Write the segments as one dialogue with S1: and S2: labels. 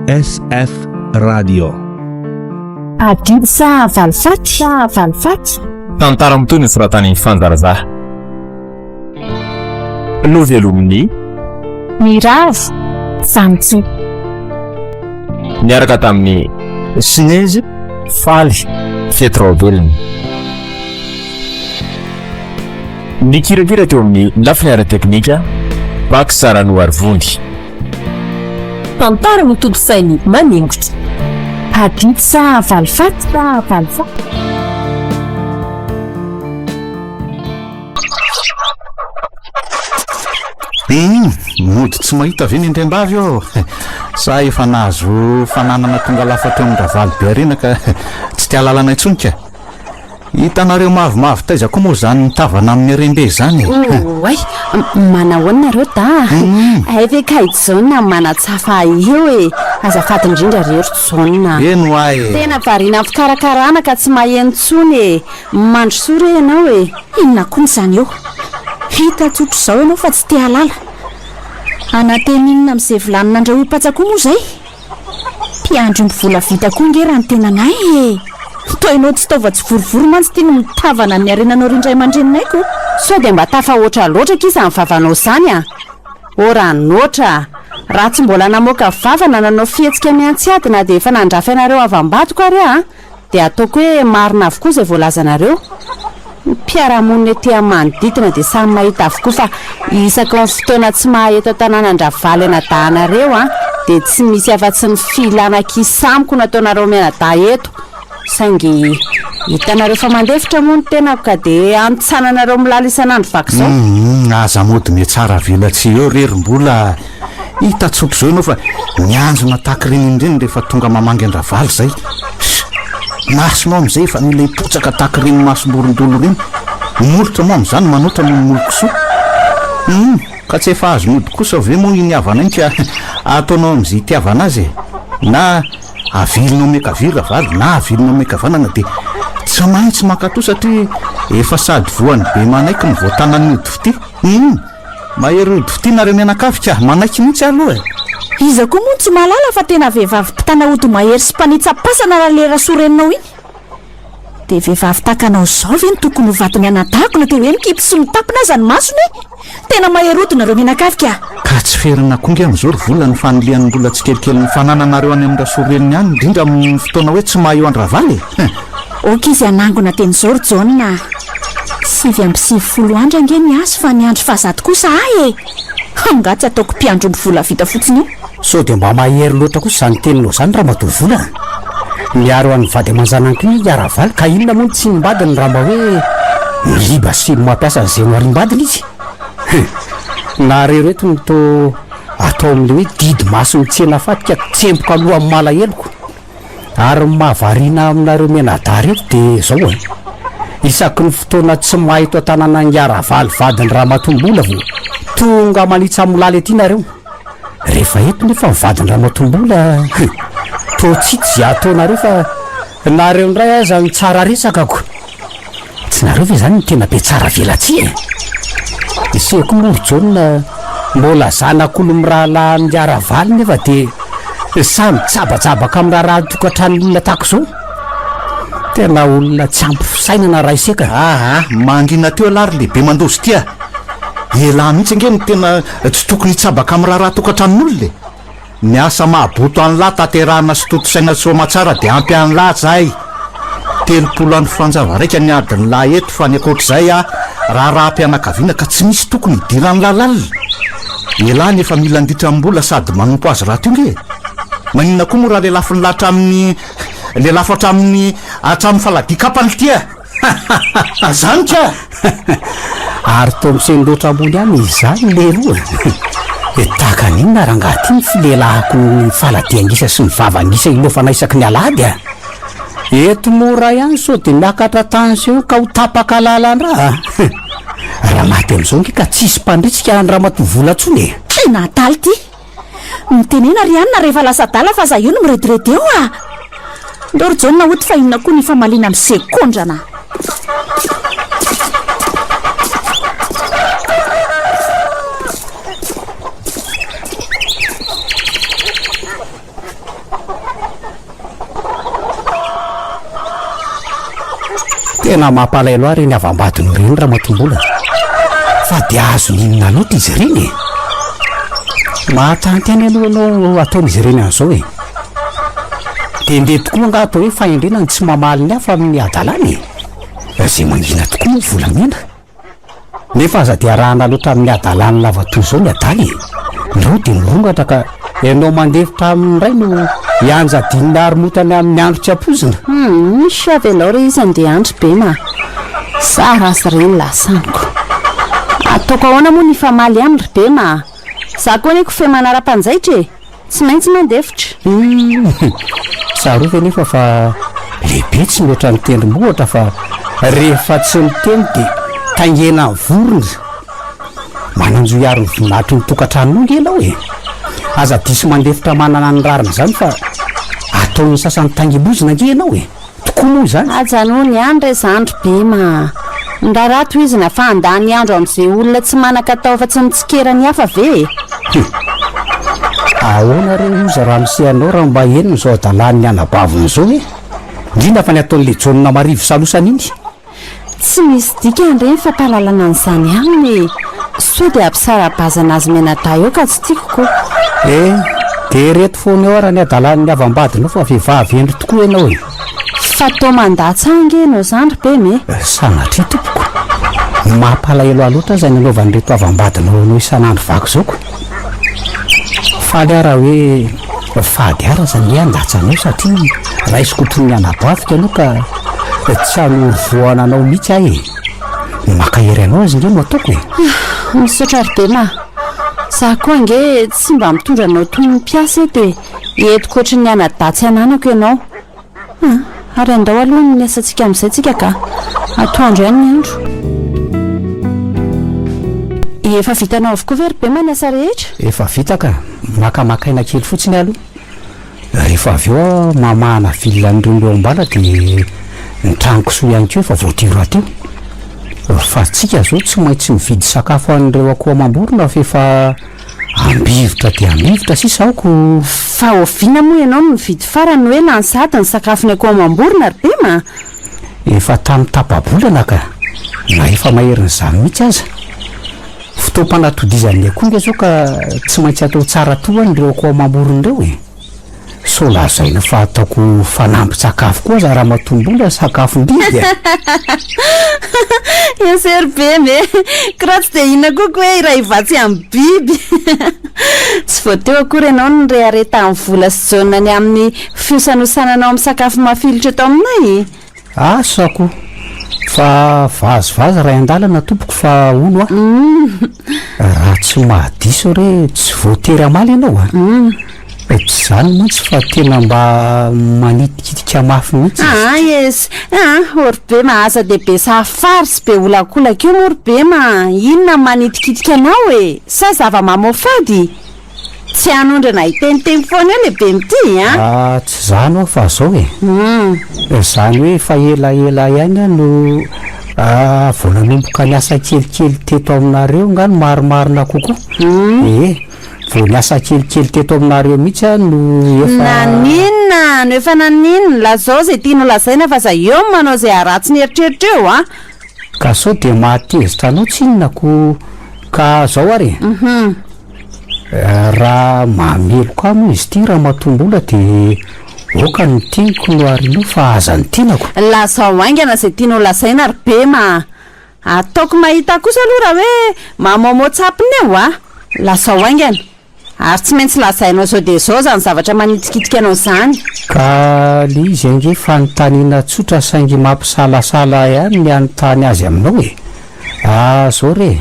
S1: SF Radio.
S2: Adisa valifaty
S3: tantara mitony soratany fanjarazaha novelomin'ny
S2: mirava fanitso
S3: niaraka tamin'ny Sinège faly fetrobelny nikirakira teo amin'ny lafiny ara-teknika Bak Sarano Arvondy.
S4: Tantara mitodi-sainy manengotra.
S2: adisa valifaty
S5: mody tsy mahita ve ny indrembavy eo sa efa nahazo fananana tonga lafatra amin'ny ravaly be arena ka tsy tia lalana itsonika. Hitanareo mavomavo taizako moa zany mitavana amin'ny arembe zany.
S2: Oay, manahoanareo da aive kaizona manatsafa eo e azafady indrindra rery zona
S5: eno ay
S2: tena varina fikarakarana ka tsy mahenontsony e mandro soa ianao e inona koa zany eo hita tsotro zao ianao fa tsy tia lala anateninona amin'izay volanina andreo ipatsakoa moa zay mpiandro mivola vita koa nge raha ny tenanay e toinao tsy taova tsy vorovory mantsy tia no mitavana ny arenanao rindray mandreninayko sao dia mba tafahoatra loatra kisa amin'ny vavanao zany a oranoatra raha tsy mbola namoaka vavana nanao fihetsika miantsiady na dia efa nandrafy anareo avy ambadiko ary a dia ataoko hoe marina avokoa izay voalazanareo mpiaramonina ety manodidina dia samy mahita avokoa fa isaka ny fotoana tsy mahaeto tanànan-dravaly anadahanareo a dia tsy misy afa-tsy ny filanak'isamiko nataonareo mianadaha eto saingy hitanareo fa mandefitra moa ny tenako ka dia antsananareo milala isan'andro vaky zao
S5: aza mody me tsara velatsy eo rerim-bola hita tsotro zao ianao fa nianjona taky reny indreny rehefa tonga mamangy an-dravaly zay masonao am'izay fa mila hipotsaka taky reny masomborondolo reny molotra moa am'izany manoatra no moloko soa ka tsy efa azo mody kosa ve moa iny havana iny ka ataonao am'izay itiavana azy na avilinao mekavy ravaly na avilinao mekavanana dia tsy maintsy makato satria efa sady voany be manaiky ny voatanany ody fity mahery ody fity nareo mianakavika manaiky mihitsy aloha
S2: iza koa moa tsy malala fa tena vehivavy mpitana ody mahery sy mpanitsapasana raha lera soreninao iny dia vehivavy takanao zao ve ny tokony ho vatiny anadahako na dia hoe mikipy sy mitapina aza ny masony tena mahery ody nareo mianakavika
S5: ka tsy ferina konge amin'izao ry vola ny fanolian'ny mbola tsy kelikely ny fanananareo any amin'ny rasoreniny any indrindra amin'ny fotoana hoe tsy maha eo an-dravaly
S2: oka izy anangona teny zao ry jaona 7 andro ange ny azy fa ny andro fahazady kosa ay e angatsy ataoko mpiandro ny vola vita fotsiny io
S6: sao dia mba mahery loatra kosa zany teninao zany raha matovola miaro an'ny vady aman-janako iny iaravaly ka inona moa tsy mimbadiny raha mba hoe miliba sy mampiasa an'izay no arimbadiny izy na rereto ny to atao amin'le hoe didy maso mitsena fatika tsempoka aloha amin'ny malaheloko ary mahavariana aminareo mianadaha reto dia zao isaky ny fotoana tsy mahito an-tanàna ny iaravaly vadiny raha matombola vo tonga manitsy amin'ny laly ety nareo rehefa eto nefa mivadiny raha matombola to tsitsy zay ataonareo fa nareo ndray aza ny tsara resakako tsy nareo ve zany ny tena be tsara velatsy iseko morojaona mbola zanak'olo mirahalahy ny iaravaly nefa dia samy tsabatsabaka amin'ny raha tokantranyolona tako zao tena olona tsy ampy fisainana raha iseka
S5: mangina teo alary lehibe mandozy tia elahy mihitsy ange ny tena tsy tokony hitsabaka amin'ny raha tokantranon'olona miasa mahaboto an'lahy taterahana sy toto-saina somatsara dia ampy an'lahy zahay 30 andro fanjava raika ny adiny lahy eto fa ny akoatr'izay raha ampianakaviana ka tsy misy tokony hidiran'ny lalalina elahy nefa mila anditra ambola sady manompo azy raha teo nge maninona koa moa raha lelafy ny lahatra amin'ny lelafo hatramin'ny hatramin'ny faladikapany tia zany ka
S6: ary to misendoatra ambony any izany le roa tahaka ninona raha ngaty ny filelahako ny faladiangisa sy ny vavangisa ilofana isaky ny alady eto mora ihany sao dia miakatra tension ka ho tapaka lalandraha raha maty amin'izao nge ka tsisy mpandritsika ny raha matovola tsony
S2: tena taly ty mitenena ry anina rehefa lasa dala fa za io no mirediredy eo ndao ry jaona oty fa inona koa ny famaliana amin'ny sekondrana
S6: tena mampalaelo ary ny avam-badiny reny raha matombola fa de azo ninona loatra izy ireny mahatanty any alohanao ataon'izy ireny an'izao de nde tokoa nga atao hoe fahendrenany tsy mamaly ny hafa amin'ny adalany zay mangina tokoa moa volamena nefa aza de arahana loatra amin'ny adalany lavatoy zao ny adaly ndreo de mirongatra ka ianao mandevitra amin'ray no ianjadinina ary motany amin'ny andro tsy ampozina
S2: misy avelao re izy andeha andro be ma za rasy reny lasaniko ataoko ahoana moa ny famaly any ry be ma za koa niko fe manara-panjaitra tsy maintsy mandevitra
S6: sarova nefa fa lehibe tsy mihoatra ny tendrombohatra fa rehefa tsy miteny de taingena vorona mananjo iary ny voninahitry ny tokantrano ngelao aza disy mandefitra manana ny rarina zany fa ataon'ny sasany tangibozina ngenao tokoa moa zany
S2: ajano ny andro re zandro be ma ndrarato izy na fa andany andro amin'izay olona tsy manan-katao fa tsy mitsikerany hafa ve
S6: ahoana re oza raha misehanao raha mba eniny zao adalany anabaviny zao indrindra fa ny ataon'le jonina marivo salosany iny
S2: tsy misy dika andreny fa mpahalalana an'izany aminy so de ampisara-bazana azy menata eo ka tsy tiako koa
S6: de reto foana eo raha ny adalany avam-badinao fa vehivavy endry tokoa ianao
S2: fa tao mandatsange enao zandro be me
S6: sanatria tompoko mampalahelo aloatra zay nanaovany reto avam-badinao anao isan'andro vaky zaoko faly raha hoe fady ara zany andatsanao satria raha isykoton'ny anabavika anao ka tsy anory voananao mihitsy ahy makahery anao azy nge no ataoko
S2: misaotra ry be ma za koa nge tsy mba mitondra anao toy ny mpiasa eto entiko ohatry ny anadatsy ananako ianao ary andao aloha ny asantsika amin'izay tsika ka atoandro ihany ny andro efa vitanao avokoa ve ry be ma ny asa rehetra
S6: efa vitaka makamakaina kely fotsiny aloha rehefa avy eo mamahana villan'ireo ambala de ny tranoko soa ihany keo efa voatiro ateo fa tsika zao tsy maintsy mividy sakafo an'ireo akoho amam-borona fa efa ambivotra de ambivotra sisa aoko
S2: fa oviana moa ianao no mividy farany hoe lansady ny sakafo ny akoho amam-borona ry be ma
S6: efa tamin'ny tapabolana ka na efa maherin'izany mihitsy aza fotoam-panatodizan'ny akonga zao ka tsy maintsy atao tsara toa n'ireo akoho amam-borona ireo so lazaina fa ataoko fanampy-tsakafo koa za raha matombola sakafo ndidy
S2: esery be me kiraha tsy de ina koako hoe raha ivatsy amin'ny biby tsy voateo akory ianao ny rehareta amin'ny vola sy jaonany amin'ny fiosanosananao amin'ny sakafo mafilotra eto aminay
S6: asako fa vazivazy raha an-dalana tompoko fa ono raha tsy mahadiso re tsy voatery amaly ianao tsy zany mantsy fa tena mba manitikitika mafy mihitsy
S2: es ory be mahaza de be safary sy be olakolaka eo mory be ma inona manitikitika anao sa zava-mamofady tsy anondrana iteniteny foana eo lehibe mity
S6: tsy zany ao fa zao zany hoe fa elaela ihany no vao nanomboka ny asa kelikely teto aminareo ngano marimarina kokoa vao ny asa kelikely teto aminareo mihitsy no efa
S2: naninona no efa naninona lazao zay tianao lazaina fa za eo manao zay aratsy ny eritreritra eo
S6: ka sao de mahatezitra anao tsy inonako ka zao ary raha mamelo ka moa izy ty raha matombola de oka ny tiako no arino fa aza ny tianako
S2: lazao aingana zay tianao lazaina ry be ma ataoko mahita kosa aloha raha hoe mamamoatsapiny eo lazao aingana ary tsy maintsy lazainao zao de zao zany zavatra manitikitika anao zany
S6: ka le izy ange fanontaniana tsotra saingy mampisalasala ihany ny anontany azy aminao zao re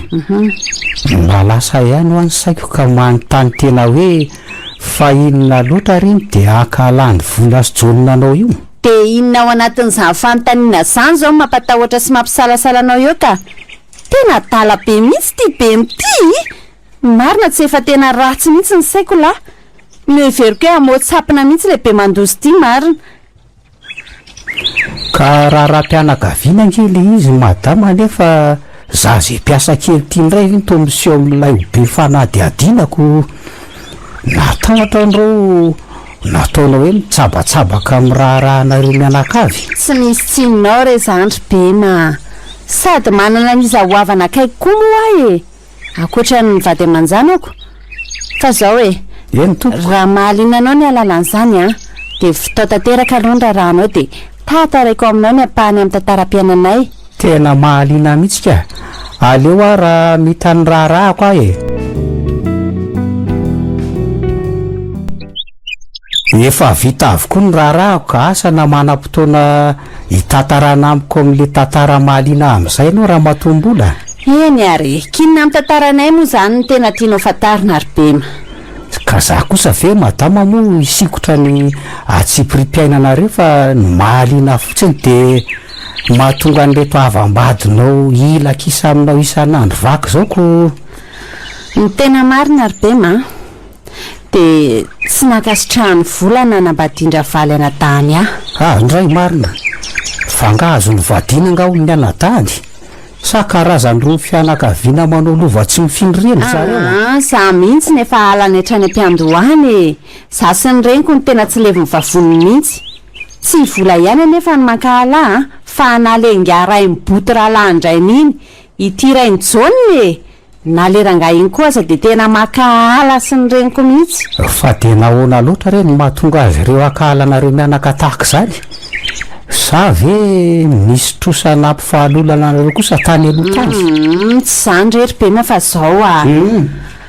S6: mba lasa ihany ho any saiko ka manontany tena hoe fa inona loatra reny de akalany vola sy jonina anao io
S2: de inona ao anatin'izany fanontaniana zany zao mampatahotra sy mampisalasala anao eo ka tena dala be mihitsy ty be mity marina tsy efa tena ratsy mihitsy ny saiko la miheveriko hoe amoatsapina mihitsy le be mandozy ty marina
S6: ka raha-pianakaviana angely izy madama nefa za zay mpiasa kely tiandray ny to miseho amin'ilay be fanadyadinako natahatra andreo nataona hoe mitsabatsabaka amin'ny raharahanareo mianakavy.
S2: Tsy misy tsinonao re zandry Bema, sady manana nizahoavana akaiky koa moa e, akoatra ny vady aman-janako. Fa zao e,
S6: eny tompo,
S2: raha mahaliana anao ny alalan'izany a, de vitao tanteraka aloha raha anao de tataraiko aminao ny ampahany amin'ny tantaram-piainanay.
S6: tena mahaliana mihitsy ka. Aleo a raha mitany raharahako aho e. Efa vita avokoa ny raharahako ka asa na manam-potoana hitantarana amiko amin'le tantara mahaliana amin'izay ianao raha matombola.
S2: Eny ary, kinona amin'ny tantaranay moa zany ny tena tianao fantarina ary Bema.
S6: Ka za kosa ve madama moa isikotra ny atsipiri-piainanareo fa ny mahaliana fotsiny de mahatonga an'reto havam-badinao ilakisa aminao isan'andro vaky zao ko.
S2: Ny tena marina ary Bema de tsy nakasitrahany volana nambadindra valy anatany aho.
S6: Ndray marina, fangazo ny vadina nga ho ny anatany. Sa karazany roa fianakaviana manao lova tsy mifindrena zareo.
S2: Za mihitsy nefa alany hatrany am-piandohany e. Za sy ny reniko ny tena tsy levo mivavony mihitsy. Tsy vola ihany nefa ny mankahala fa nalenga ray miboty rahalandrainy iny ity ray ny jaune e. Naleranga iny koa aza de tena makahala sy ny reniko mihitsy.
S6: Fa de nahoana loatra re ny mahatonga azy ireo akahalanareo mianaka tahaka zany. Sa ve misy trosa nampifahalolana nareo kosa tany aloha-tany?
S2: Tsy zany rery Bema fa zao a.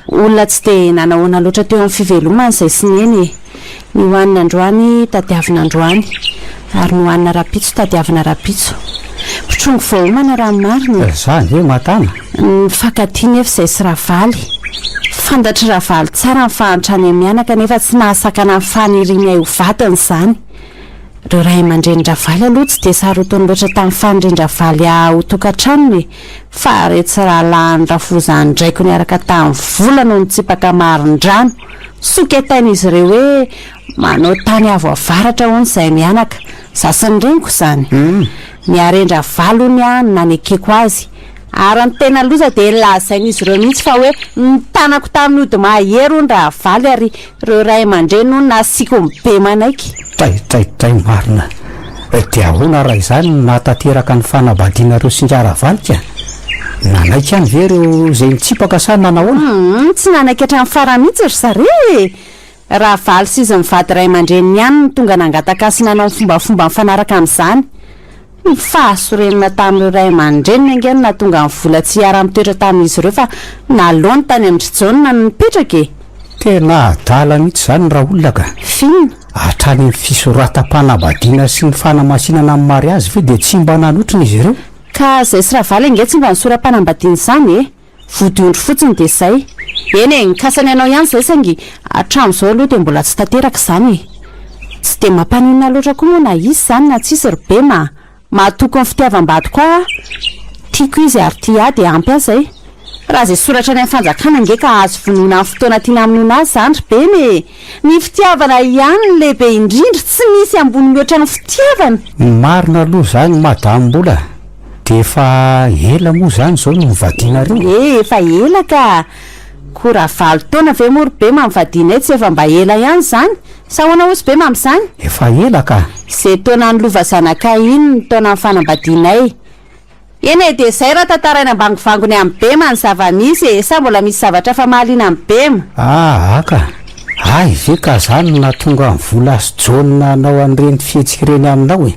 S2: Olona tsy de nanahoana loatra teo amin'ny fivelomana izay sy neny e. Ny hoanina androany tadiavina androany ary ny hoanina rapitso tadiavina rapitso. Pitrongo voaomana raha marina.
S6: Zany hoe matana.
S2: Ny fakatiny efa izay sy ravaly. Fantatry ravaly tsara ny fahantrany mianaka nefa tsy nahasakana ny faniriany ho vatany zany. Reo ray aman-dreny-dravaly aloha tsy de sarotony loatra tamin'ny fanindrin-dravaly ho tokantranony fa retsy rahalahan'ny rafozany draiko niaraka tamin'ny vola no nitsipaka marin-drano. Soketain'izy ireo hoe manao tany avo avaratra hono izay mianaka. Zasany reniko zany. Ny arendravalo ny nanekeko azy. Ary ny tena loza de lazain'izy ireo mihitsy fa hoe ny tanako tamin'ny ody mahery hono ravaly ary reo ray aman-dreny no nasiko be manaiky.
S6: Tay marina. De ahoana raha izany natateraka ny fanabadianareo sinjaravaly ka? Nanaiky any ve reo izay mitsipaka sa nanahoana?
S2: Tsy nanaiky hatramin'ny farany mihitsy ry zareo e. Ravaly sy izy mivady ray aman-dreny ihany no tonga nangatakasy nanao fombafomba mifanaraka amin'izany. Ny fahasorenina tamin'ireo ray aman-dreny angeny na tonga ny vola tsy hiara-mitoetra tamin'izy ireo fa nalaony tany amin'ny Jaune no nipetraka e.
S6: Tena adala mihitsy zany raha olona ka.
S2: Finina.
S6: Hatrany ny fisoratam-panambadiana sy ny fanamasinana amin'ny mariazy ve de tsy mba nanotrina izy ireo?
S2: Ka izay sy ravaly ange tsy mba nisoram-panambadiana izany e. Vodiondro fotsiny de zay. Eny e, ny kasany anao ihany zay sangy hatramin'izao aloha de mbola tsy tanteraka izany e. Tsy de mampanina loatra koa moa na izy zany na tsisy ry Bema. Mahatoko ny fitiavam-bady koa tiako izy ary tia de ampy azy zay. Raha izay soratra ny amin'ny fanjakana nge ka azo vonoina amin'ny fotoana tiana amonoina azy zany ry Bema e. Ny fitiavana ihany ny lehibe indrindra tsy misy ambony mihoatra ny fitiavana.
S6: Marina aloha zany madam-bola. De efa ela moa zany zao no mivadinareo?
S2: Efa ela ka. Ko raha 7 taona ve moa ry Bema mivadinay tsy efa mba ela ihany zany? Sa hoana hozy Bema amin'izany?
S6: Efa ela ka.
S2: Izay taona ny lova zanakay iny ny taona ny fanambadianay. Eny e de zay raha tantaraina ambangivangony amin'ny Bema ny zava-misy e. Sa mbola misy zavatra fa mahaliana amin'ny Bema?
S6: Aka. Ay ve ka zany natonga ny vola sy Jaune nanao an'ireny fihetsika ireny aminao e.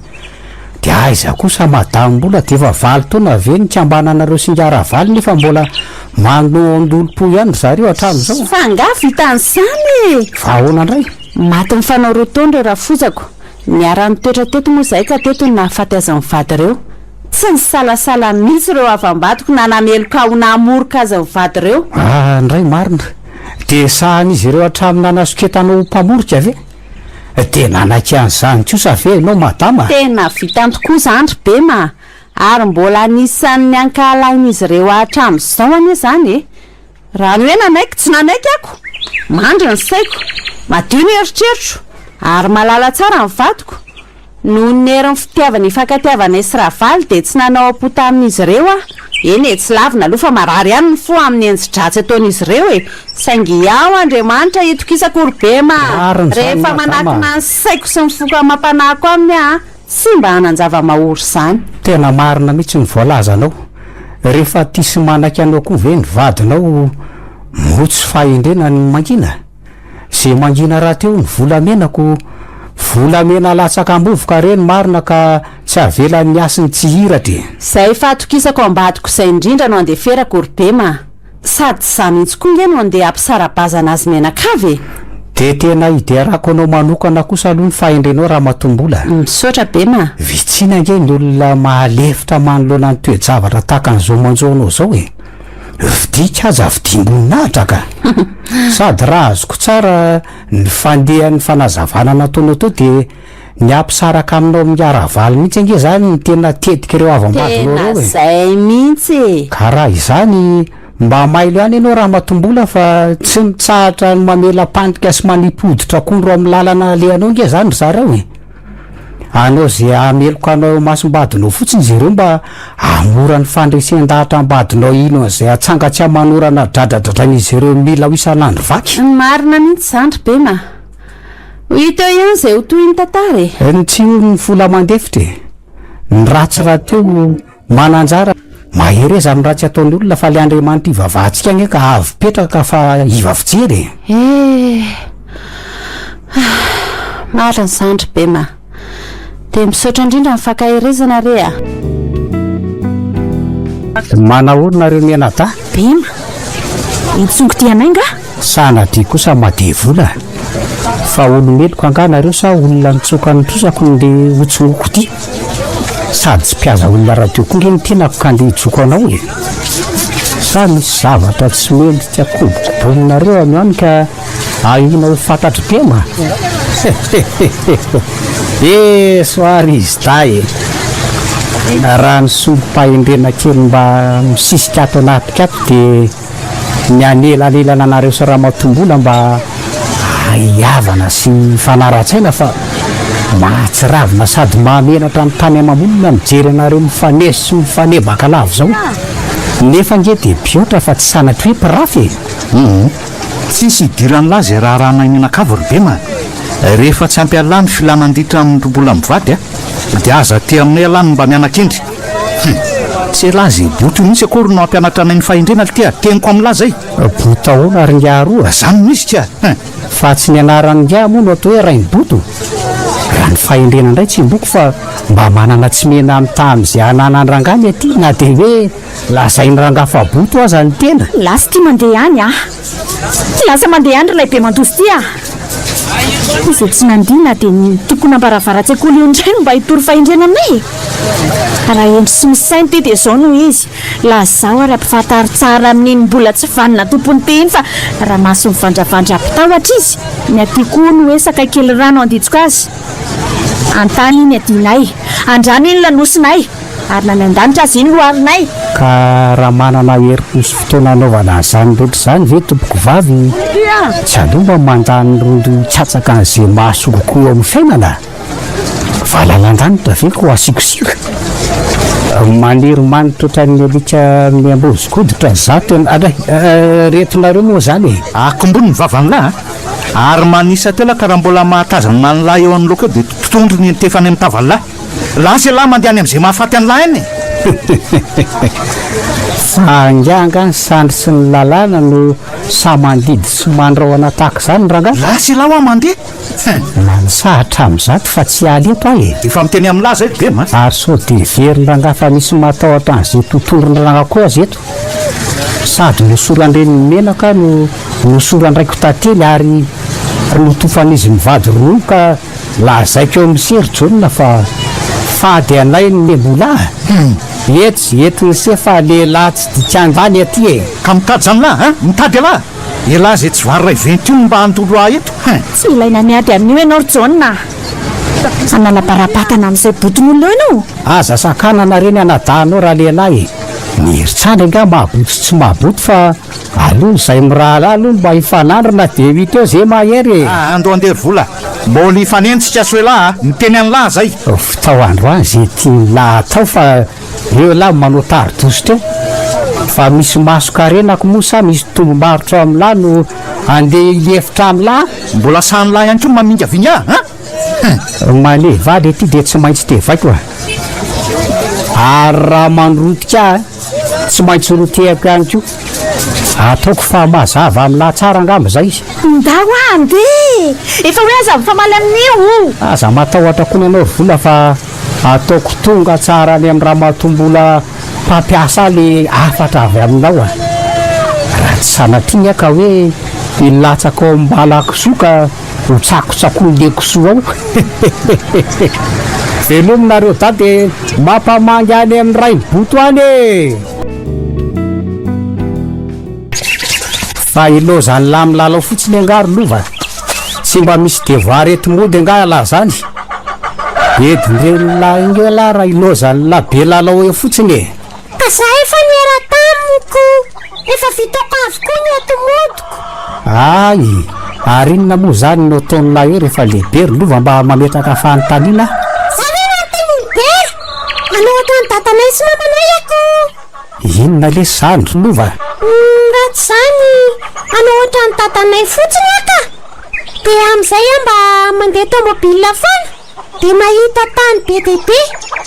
S6: De aiza kosa madam-bola de efa 7 taona ve ny tsambananareo sinjaravaly nefa mbola manondolo-po ihany zareo hatramin'izao.
S2: Fa nga vitan'izany e.
S6: Fa ahoana indray?
S2: Maty mifanao roa taona reo rafozako. Niara nitoetra teto moa zay ka teto ny nahafaty azy mivady ireo. Tsy ny salasala mihitsy reo avam-badiko na nameloka ho namoroka azy mivady ireo.
S6: Ndray marina. De sahan'izy ireo hatramin'ny nanasoketanao mpamorika ve? De nanaiky an'izany kosa ve ianao madama?
S2: Tena vitany tokoa zany ry Bema. Ary mbola anisan'ny ankahalain'izy ireo hatramin'izao anie zany e. Raha ny hoe nanaiky tsy nanaiky ako. Mandry ny saiko. Madio ny eritreritro. Ary malala tsara ny vadiko. Noho ny herin'ny fitiavana ifankatiavana sy ravaly de tsy nanao ampota amin'izy ireo eny tsy lavina aloha fa marary ihany ny fo amin'ny enjidratsy ataon'izy ireo e saingy ao Andriamanitra itokisako Orbema rehefa manakina ny saiko sy ny foka mampanako aminy sy mba hananjava mahory izany.
S6: Tena marina mihitsy ny voalazanao. Rehefa tisy manaka anao koa ve ny vadinao motsy fahendrena ny mangina. Zay mangina raha teo ny volamenako, volamena latsaka-mbovoka reny marina ka tsy avelan'ny miasiny tsy hiratra.
S2: Zay fahatokisako ambadiko izay indrindra no andeferako Orbema. Sady za mihitsy koa nge no andeha ampisarabazana azy menakavy.
S6: De tena idiarako anao manokana kosa aloha ny fahendrenao raha matombola.
S2: Misaotra Bema.
S6: Vitsina nge ny olona mahalefitra manoloana ny toe-javatra tahaka an'izao manjoanao zao e. Vidika aza vidimboninahitra ka. Sady raha azoko tsara ny fandehan'ny fanazavana nataonao teo de ny ampisaraka aminao miaravaly mihitsy nge zany ny tena tetika ireo avambadinao reo e.
S2: Tena zay mihitsy.
S6: Ka raha izany mba mailo ihany ianao raha matombola fa tsy mitsahatra ny mamela pandrika sy manipoditra akondro amin'ny lalana alehanao nge zany zareo e. Anao zay ameloka anao masombadinao fotsiny izy ireo mba amora ny fandresen-dahatra ambadinao ino zay atsangatsy amanorana dradradradran'izy ireo mila ho isan'andro vaky.
S2: Marina mihitsy zandry Bema. Hiteo ihany zay ho toy ny tantara e.
S6: Ny tsy olo ny vola mandefitra e. Ny ratsy raha teo mananjara mahereza amin'ny ratsy ataon'ny olona fa le Andriamanitra ivavahantsika nge ka avy petraka fa iva fijery e.
S2: Marina zandry Bema. De misaotra indrindra ny fankahirezana rea.
S6: Manahory nareo mianata?
S2: Bema. Itsongo ty anay nga?
S6: Sanadi kosa made vola. Fa olo meloko anga nareo sa olona mitsoka ny trosako nde hotsongoko ty. Sady tsy mpiaza olona radio koa nge ny tenako ka nde hijoko anao e. Sa misy zavatra tsy mely tsy akobokoboninareo amihany ka ahina ho fantatry Bema. Soary izy ta e. Raha ny sombo-pahendrena kely mba misisika ato anaty de ny anelalelana anareo sy raha matombola mba hiavana sy fanara-tsaina fa mahatsiravina sady mahamenatra ny tany amam-bolona mijery anareo mifanesy sy mifanebaka lavo zao. Nefa nge de biotra fa tsy sanatry hoe pirafy e.
S5: Tsisy idirany lazy raha raha nainanakavy Orbema. Rehefa tsy ampy alany filananditra amin'ny rombola mivady de aza te amin'ny alany mba mianakendry. Tsy lazy boto mihitsy akory no ampianatra anay ny fahendrena tia teniko amin'laza zay.
S6: Boto ahoana ary ngiaroa
S5: zany misy tia.
S6: Fa tsy ny anarany ngia moa no atao hoe rainy boto. Raha ny fahendrena indray tsy mboko fa mba manana tsy mena amin'ny tam'izay ananany rangany aty na de hoe lazay ny rangafa boto aza ny tena.
S2: Lasa ty mandeha any lasa mandeha any lay be mandoso ty izay tsy nandina de ny tokony ambaravara-tsekoly indray no mba hitory fahendrena aminay. Raha endry sy misainy ty de zao no izy lazao ary ampifantary tsara amin'iny mbola tsy vanina tompony ty iny fa raha maso mivandravandra ampitahotra izy ny aty koa no hoe saka kely rano anditsika azy antany iny adinay andrano iny lanosinay ary nany an-danitra azy iny loarinay.
S6: Ka raha manana herim-po sy fotoana anaovana zany loatra zany ve tompoko vavy tsy alomba mandany rondo tsatsaka an'izay mahasogoko eo amin'ny fiainana. Valalan-danitra ve ko asikosika maniry manitra ohatran'ny alika miambozikodotra zato retinareo moa zany e.
S5: Akombony ny vavan'lahy ary manisa tela ka raha mbola mahatazana man'lahy eo amin'ny loka de totondro ny tefany amin'ny tavallahy. Lasy lahy mandeha any amin'izay mahafaty an'lahy iny.
S6: Fangianga ny sandry sy ny lalàna no samandidy sy mandraona tahaka zany rangahy.
S5: Lasy lahy ho mandeha.
S6: Manisahatra amin'zato fa tsy aly eto ahy e.
S5: Efa miteny amin'ny lahy zay Bema.
S6: Ary sao de very rangahy fa misy matahotra an'izay tontolony rangahy koa azy eto. Sady nosorandren'ny menaka no nosorandraiko tantely ary notofan'izy mivady roa ka lazaiko eo amin'ny sery-jonina fa fady anay ny mebola. Eto se fa lehilahy tsy dikan-dany aty e.
S5: Ka mitady zany lahy mitady lahy. Elahy zay tsy vary ray 21 mba antolo ahy eto.
S2: Tsy ilaina miady amin'io enao Jona. Anala barapatana amin'izay boton'olona ianao.
S6: Aza sakanana reny anadahanao raha lehilahy e. Mieritsandy anga mahaboty sy tsy mahaboty fa aloha zay mirahala aloha mba hifanandrina de vita eo zay mahery e.
S5: Andro andery vola mbola hifanentsika so lahy miteny any lahy zay.
S6: Fitao andro any zay tia lahy atao fa eo lahy manao tari-doso teo fa misy masokarenako mosa misy tombombavitra amilay no andeha ilefitra amilay
S5: mbola sany lahy ihany ko maminga vinya
S6: mane vady ty de tsy maintsy tevaiko ary raha mandrotika tsy maintsy roteako ihany ko ataoko fa mazava amilay tsara angamba zay izy
S2: ndao andy efa hoe aza mifamaly amin'io
S6: aza matahotra koa nanao vola fa ataoko tonga tsara ny amin'ny raha mahatombola mpampiasa le afatra avy aminao raha tsy sanatiny aka hoe ilatsaka ao mbalakisoka ho tsakotsakony le kisoa ao velominareo dady mampamangy any amin'ny ray boto any fa ilozany la milalao fotsiny angaro lova tsy mba misy devoir etimody anga la zany edinireny inge la raha ilozany la be lalao e fotsiny
S2: ka za efa niara-tamiko efa vitako avokoa ny atomodiko
S6: ay ary inona moa zany no ataon'lahy hoe rehefa lehibe ry lova mba mametraka fanontaniana
S2: zany natenyibe aloatra ny datanay sy mamanay ako
S6: inona le zany ry lova
S2: ratsy zany aloatra ny datanay fotsiny aka de am'izay a mba mandeha tomobile fana de mahita tany be dehibe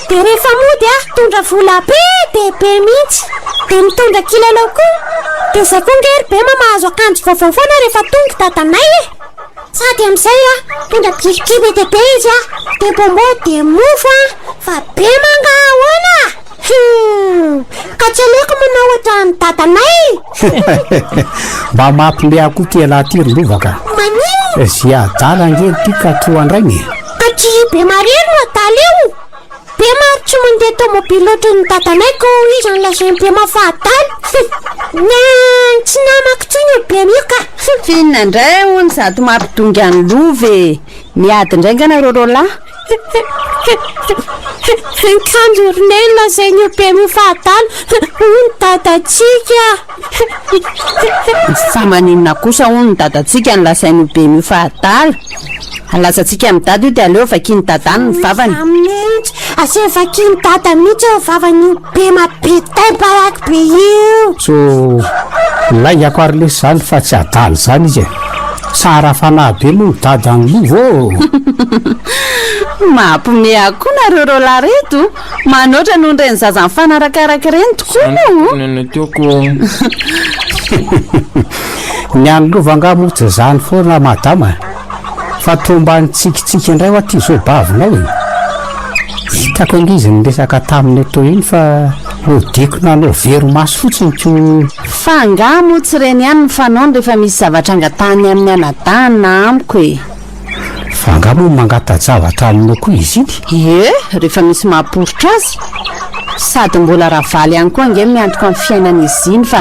S2: de rehefa mody a tondra vola be dehibe mihitsy de mitondra kilalao koa de zay koa ngery be mamahazo akanjo vaovao foana rehefa tonga datanay sady am'izay a tondra bikiky be dehibe izy a de bombo de mofo a fa be mangahoana ka tsy aleoko manao ohatra ny datanay
S6: mba mampile akoho ty alahy ty ry lovaka
S2: manino
S6: zay adala ngely ty ka toandrainy
S2: aty be mareno adala eo be maro tsy mandeha tomobile ohatry ny datanay ko izy an'lasany be mafahadala tsy namako tsiny io be mio ka finna indray hony zato mampidongy any lova miady indray ngana rorolahy kanjo ronay lasainy io be mio fahadala hony dadatsika fa maninona kosa hony dadatsika ny lasainy be mio fahadala alasatsika amin'ny dada io de aleo vakiny dadany ny vavany mihitsy ase vakiny dada mihitsy eo vavany be mabetay baraky be io
S6: so laingako ary lesy zany fa tsy adala zany izy tsara fanahy be moa dada ny lovo
S2: mampome akoa nareo rola reto manoatra noho nireny zaza mifanarakaraka reny tokoa
S6: ny any lova nga motsy zany foana madama fa tombany tsikitsiky indray ho aty zao bavinao hitako angizy ny resaka taminy atao iny fa odiko nanao vero maso fotsiny ko
S2: fa nga motsy reny ihany ny fanaony rehefa misy zavatra angatany amin'ny anadana amiko
S6: fa nga moa mangata-javatra aminao koa izy iny
S2: rehefa misy mamporotra azy sady mbola ravaly ihany koa nge miantoka amin'ny fiainan'izy iny fa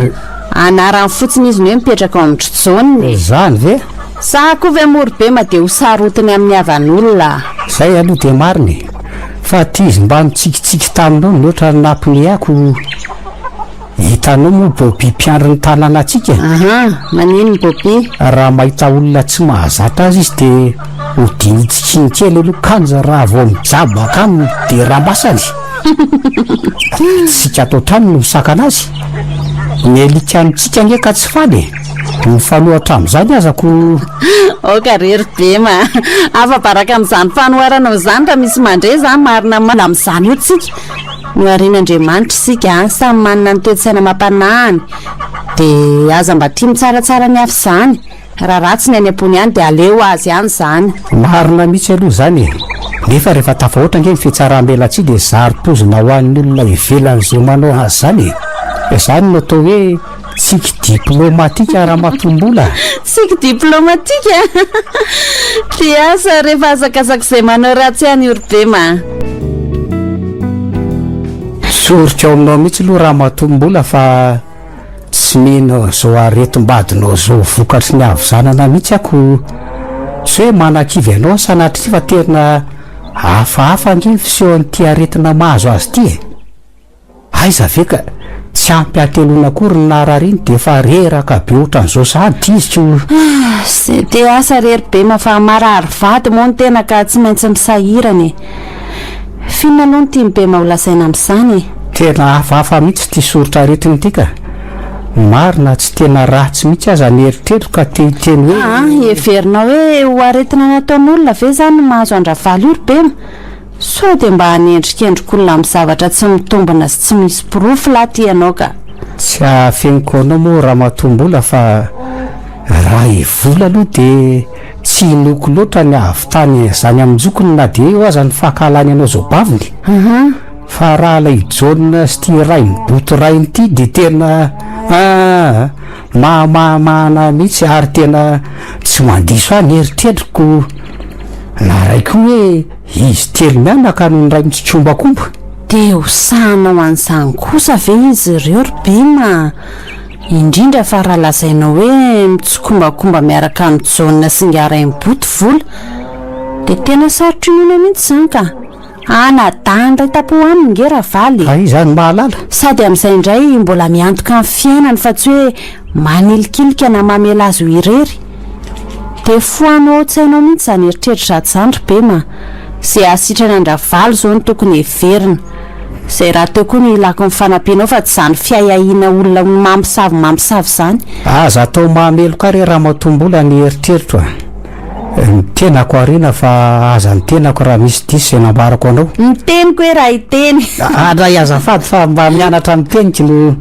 S2: anarany fotsiny izy ny hoe mipetraka ao amin'ny trotsony
S6: zany ve
S2: sa koa ve moro be ma de ho sarotiny amin'ny havan'olona
S6: zay aloha de mariny fa ty izy mba mitsikitsiky taminao noatra nampone ako hitanao moa bobi mpiandro ny tanàna atsika
S2: manino bobi
S6: raha mahita olona tsy mahazatra azy izy de hodinitsikiny kely aloha kanja raha vao mijabaka aminy de raha-masany tsika atao trano no sakana azy ny alikanitsika nge ka tsy faly ny fanohatra am'izany azako
S2: oka rery be ma afa-baraka amin'izany fanoharanao zany raha misy mandray zany marina mala amin'izany io tsika no arian'andriamanitra isika samy manana ny toetsaina mampanahany de aza mba tia mitsaratsara ny afy zany raha ratsy ny any am-pony ihany de aleo azy ihany zany
S6: marina mihitsy aloha zany nefa rehefa tafahoatra nge ny fietsaram-belatsy de zary-pozina ho an'ny olona ivelan'izay manao azy zany zany no atao hoe siky diplomatika raha matombola
S2: siky diplomatika de asa rehefa azakazaka izay manao ratsy ihany urbe ma
S6: sorika ao aminao mihitsy aloha raha matombola fa tsy mino zao aretim-badinao zao vokatry ny avy zanana mihitsy ako sy hoe manan-kivy anao sanatry ty fa terina hafahafa nge fiseho an'ity aretina mahazo azy ty aiza ve ka tsy ampy atelona kory ny narariny de fa reraka be ohatran'izao sady ty izy ko
S2: zay de asa rery be mafa marary vady moa ny tena ka tsy maintsy misahirany finona aloha ny tiany be maholasaina amin'izany
S6: tena hafahafa mihitsy ty soritra aretiny ty ka marina tsy tena ratsy mihitsy aza ny eritreritro ka tehiteny hoe
S2: everinao hoe ho aretina nataon'olona ve zany mahazo andravaly io ry bema so de mba hanendrikendrik'olona amin'ny zavatra tsy mitombina sy tsy misy pirofo laty ianao ka
S6: tsy afeniko anao moa raha matombola fa raha evola aloha de tsy inoko loatra ny avitany zany amin'ny jokony na de eo aza ny fahakalany anao zao baviny fa raha lay jaune sy ty ray miboto ray ity de tena mahana mihitsy ary tena tsy mandiso any eritretriko na raiko hoe izy telo mianaka noho ny ray mitsitsombakomba
S2: de hosahanao an'izany kosa ve izy ireo ry bema indrindra fa raha lazainao hoe mitsokombakomba miaraka amin'ny jaune sy ngaray miboto vola de tena sarotry inona mihitsy zany ka anadandra tapo aminy nge ravaly
S6: izany mahalala
S2: sady amin'izay indray mbola miantoka amin'ny fiainany fa tsy hoe manilikilika na mamela azy ho irery de foanao tsainao mihitsy zany eritreritra zaty zany ry bema zay asitrany andravalo zao ny tokony heverina zay raha teo koa ny ilako ny fanampianao fa tsy zany fiahiahina olona mampisavy zany
S6: aza atao mahameloka re raha matombola ny eritreritro ny tenako arina fa aza ny tenako raha misy diso zay nambarako anao
S2: miteniko hoe raha iteny
S6: ray azafady fa mba mianatra miteniko no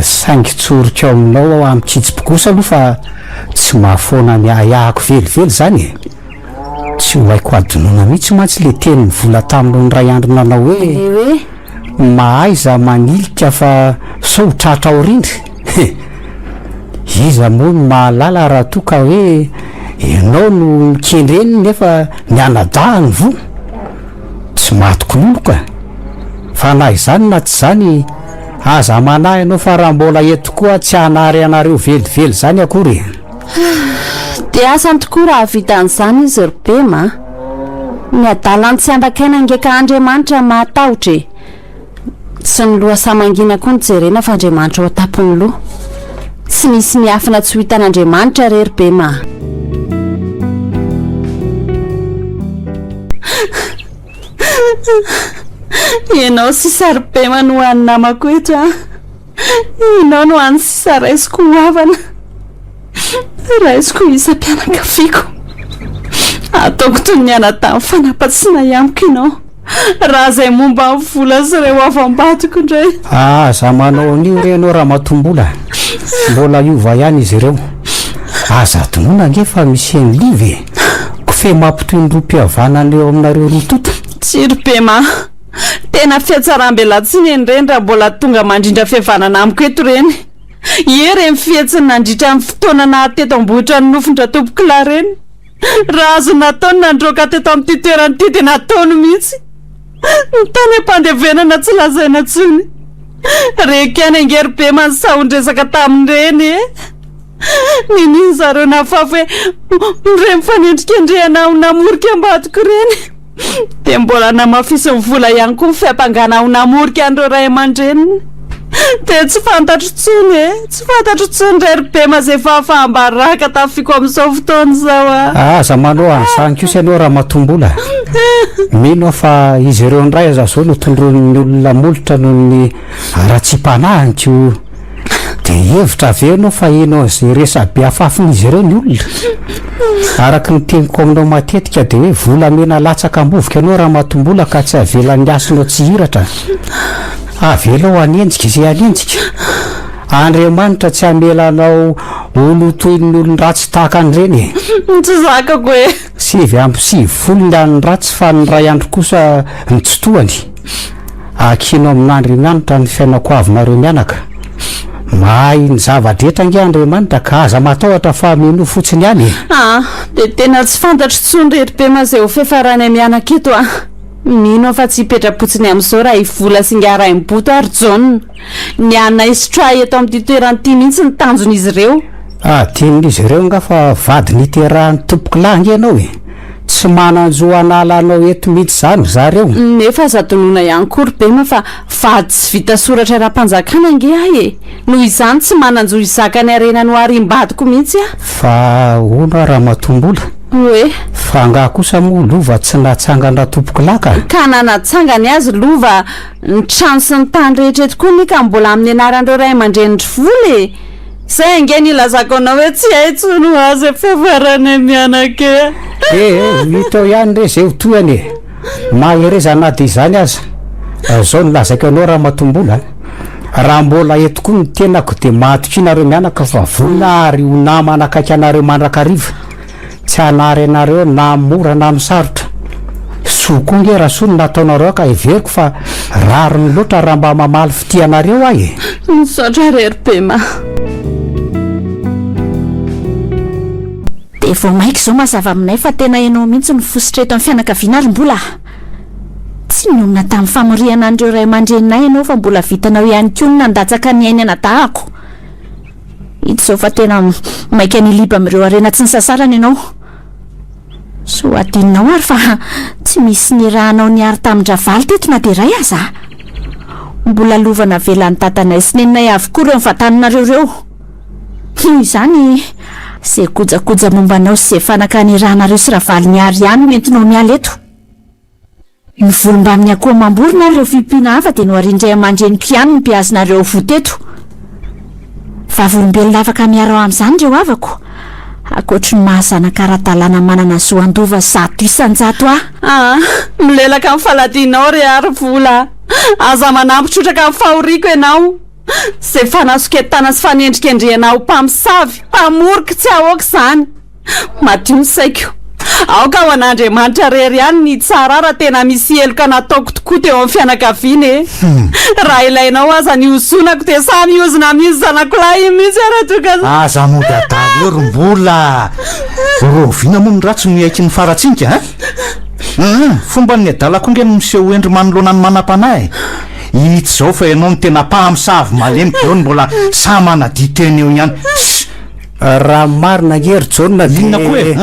S6: saingitsorika ao aminao amin'ny tsitsipokosa aloha fa tsy mahafoana miahahako velively zany tsy ho haiko adinona mihitsy mantsy le teny mivola taminao ny ray andro nanao hoe mahaiza manilika fa sao tratra ao rindry iza moa ny mahalala raha toa ka hoe ianao no mikendreny nefa mianadaha ny vo tsy matoko lolo ka fa na izany na tsy zany aza manahy ianao fa raha mbola eto koa tsy hanary anareo velively zany akory
S2: de asany tokoa raha vitan'izany izy ry bema ny adalany tsy ambakaina ngeka Andriamanitra mahatahotra tsy ny loha samangina koa ny jerena fa Andriamanitra ao atapony loha tsy misy miafina tsy ho hitan'Andriamanitra rery bema ianao sisa ry bema no hoan'ny namako eto ianao no hoan'ny sisa raisiko hoavana raisiko isam-pianakaviako ataoko toy ny ana tamin'ny fanampatsiana iamiko ianao raha zay momba ny vola sy reo avambatoko indray
S6: za manao an'io renao raha matombola mbola iova ihany izy ireo aza adinona nge fa misy enlivy kofe mampitoy ny rom-pihavanana eo aminareo rototo
S2: tsy ry bema tena fiatsaram-belatsiny enyreny raha mbola tonga mandrindra fihavanana amiko eto reny ery ny fietsiny nandritra amin'ny fotoana nahateto ambohitra ny nofondra tompoko la reny raha azo nataony nandroaka teto amin'ity toerany ity de nataony mihitsy ny tany ampandevenana tsy lazaina tsony rekany angery bema ny sahondresaka tamin'ireny nininy zareo nafafy hoe re mifanendrikendrehana ho namorika ambadiko reny de mbola namafisy ny vola ihany koa fiampangana ho namorika andreo ray aman-dreniny de tsy fantatro tsony tsy fantatro tsony ray ry bema zay fahafahambaraka tafiko amin'izao fotoana zao
S6: aza manao an'izany kosa ianao raha matombola mino fa izy ireo ndray aza zao no tondron'ny olona molotra noho ny ara-tsi-panahiko de hevitra ave anao fa enao zay resabe afafin'izy ireo ny olona araky ny teniko aminao matetika de hoe volamena latsaka ambovoka ianao raha matombola ka tsy avelan'ny asinao tsy hiratra avelao anenjika izay anenjika Andriamanitra tsy amelanao olo toy ny olon-dratsy tahaka an'ireny
S2: tsy zakako hoe
S6: 7 ny ratsy fa ny ray andro kosa ny tsotohany akino amin'Andriamanitra ny fiainako avinareo mianaka mahay ny zava-drehetra nge Andriamanitra ka aza matahotra fa mino fotsiny ihany
S2: de tena tsy fantatro tsony rery bema zay ho fefarany mianaka eto mino fa tsy hipetrapotsiny amin'izao raha ivola sy ngaray miboto ary jaune ny anna isitra eto amin'ity toeranyity mihitsy ny tanjon'izy ireo
S6: tian'izy ireo nga fa vady niterahan'ny tompoko langy ianao tsy mananjo anala anao eto mihitsy zany zareo
S2: nefa zadonona ihany koa ry bema fa vady tsy vita soratra raha-mpanjakana nge ahy noho izany tsy mananjo izaka ny arena no ary imbadiko mihitsy
S6: fa ono raha matombola
S2: hoe
S6: fa nga kosa moa lova tsy natsangana tompoko laka
S2: ka nanatsangany azy lova ny trano sy ny tany rehetra tokoa ny ka mbola amin'ny anarandreo ray aman-drenitry voly zay ange nilazako anao hoe tsy haitsony azy fiafarany mianake
S6: mitao ihany re zay hotoany mahereza nady izany aza zao nilazako anao raha matombola raha mbola etoko ny tenako de matokinareo mianaka fa vonary ho namana akaiky anareo mandrakariva tsy anary anareo na mora na misarotra sokonge raha sony nataonareo ka everiko fa raro ny loatra raha mba mamaly fitianareo ahy
S2: misaotra rery pema de vao maiky zao mazava aminay fa tena ianao mihitsy ny fositra eto amin'ny fianakaviana ary mbola tsy nonona tamin'ny famoriana andreo ray aman-dreninay ianao fa mbola vitanao ihany koa ny nandatsaka ny ainy anadahako ito zao fa tena maika niliba amin'ireo arena tsy ny sasarany ianao so adinonao ary fa tsy misy ny rahanao niary tamin-dravaly teto na de ray aza mbola lovana velan'ny tatanay sy neninay avokoa reo mivatanonareo reo noho izany zay kojakoja mombanao sy zay fanaka ny rahanareo sy ravaly niary ihany mentinao miala eto ny volomba amin'ny akoho mamborona reo fipina hafa de no arindray aman-dreniko ihany ny mpiazonareo voteto fa volombelona afaka miarao amin'izany reo avako akoatry ny mahazanaka ara-dalàna manana zoandova zato isan-jato milelaka amin'ny faladinao re ary vola aza manampitrotraka amin'ny fahoriako ianao zay fanasoketana sy fanendrikendrianao mpamosavy mpamoroky tsy ahoaka izany madio ny saiko aoka ho an'andriamanitra rery ihany ny tsara raha tena misy heloka nataoko tokoa teo amin'ny fianakaviana raha ilainao aza ny osonako de sa miozina mihitsy zanakolahy mihitsy aratoka
S5: aza modadaly eo rombola rovina moa ny ratsy ny aiky ny faratsinika fomba ny adalako nge no miseho endry manoloana ny manam-panahy itsy zao fa ianao ny tena mpamosavy malemy eo ny mbola sa manaditeny eo ihany
S6: raha marina ngery jaona
S5: inona koa e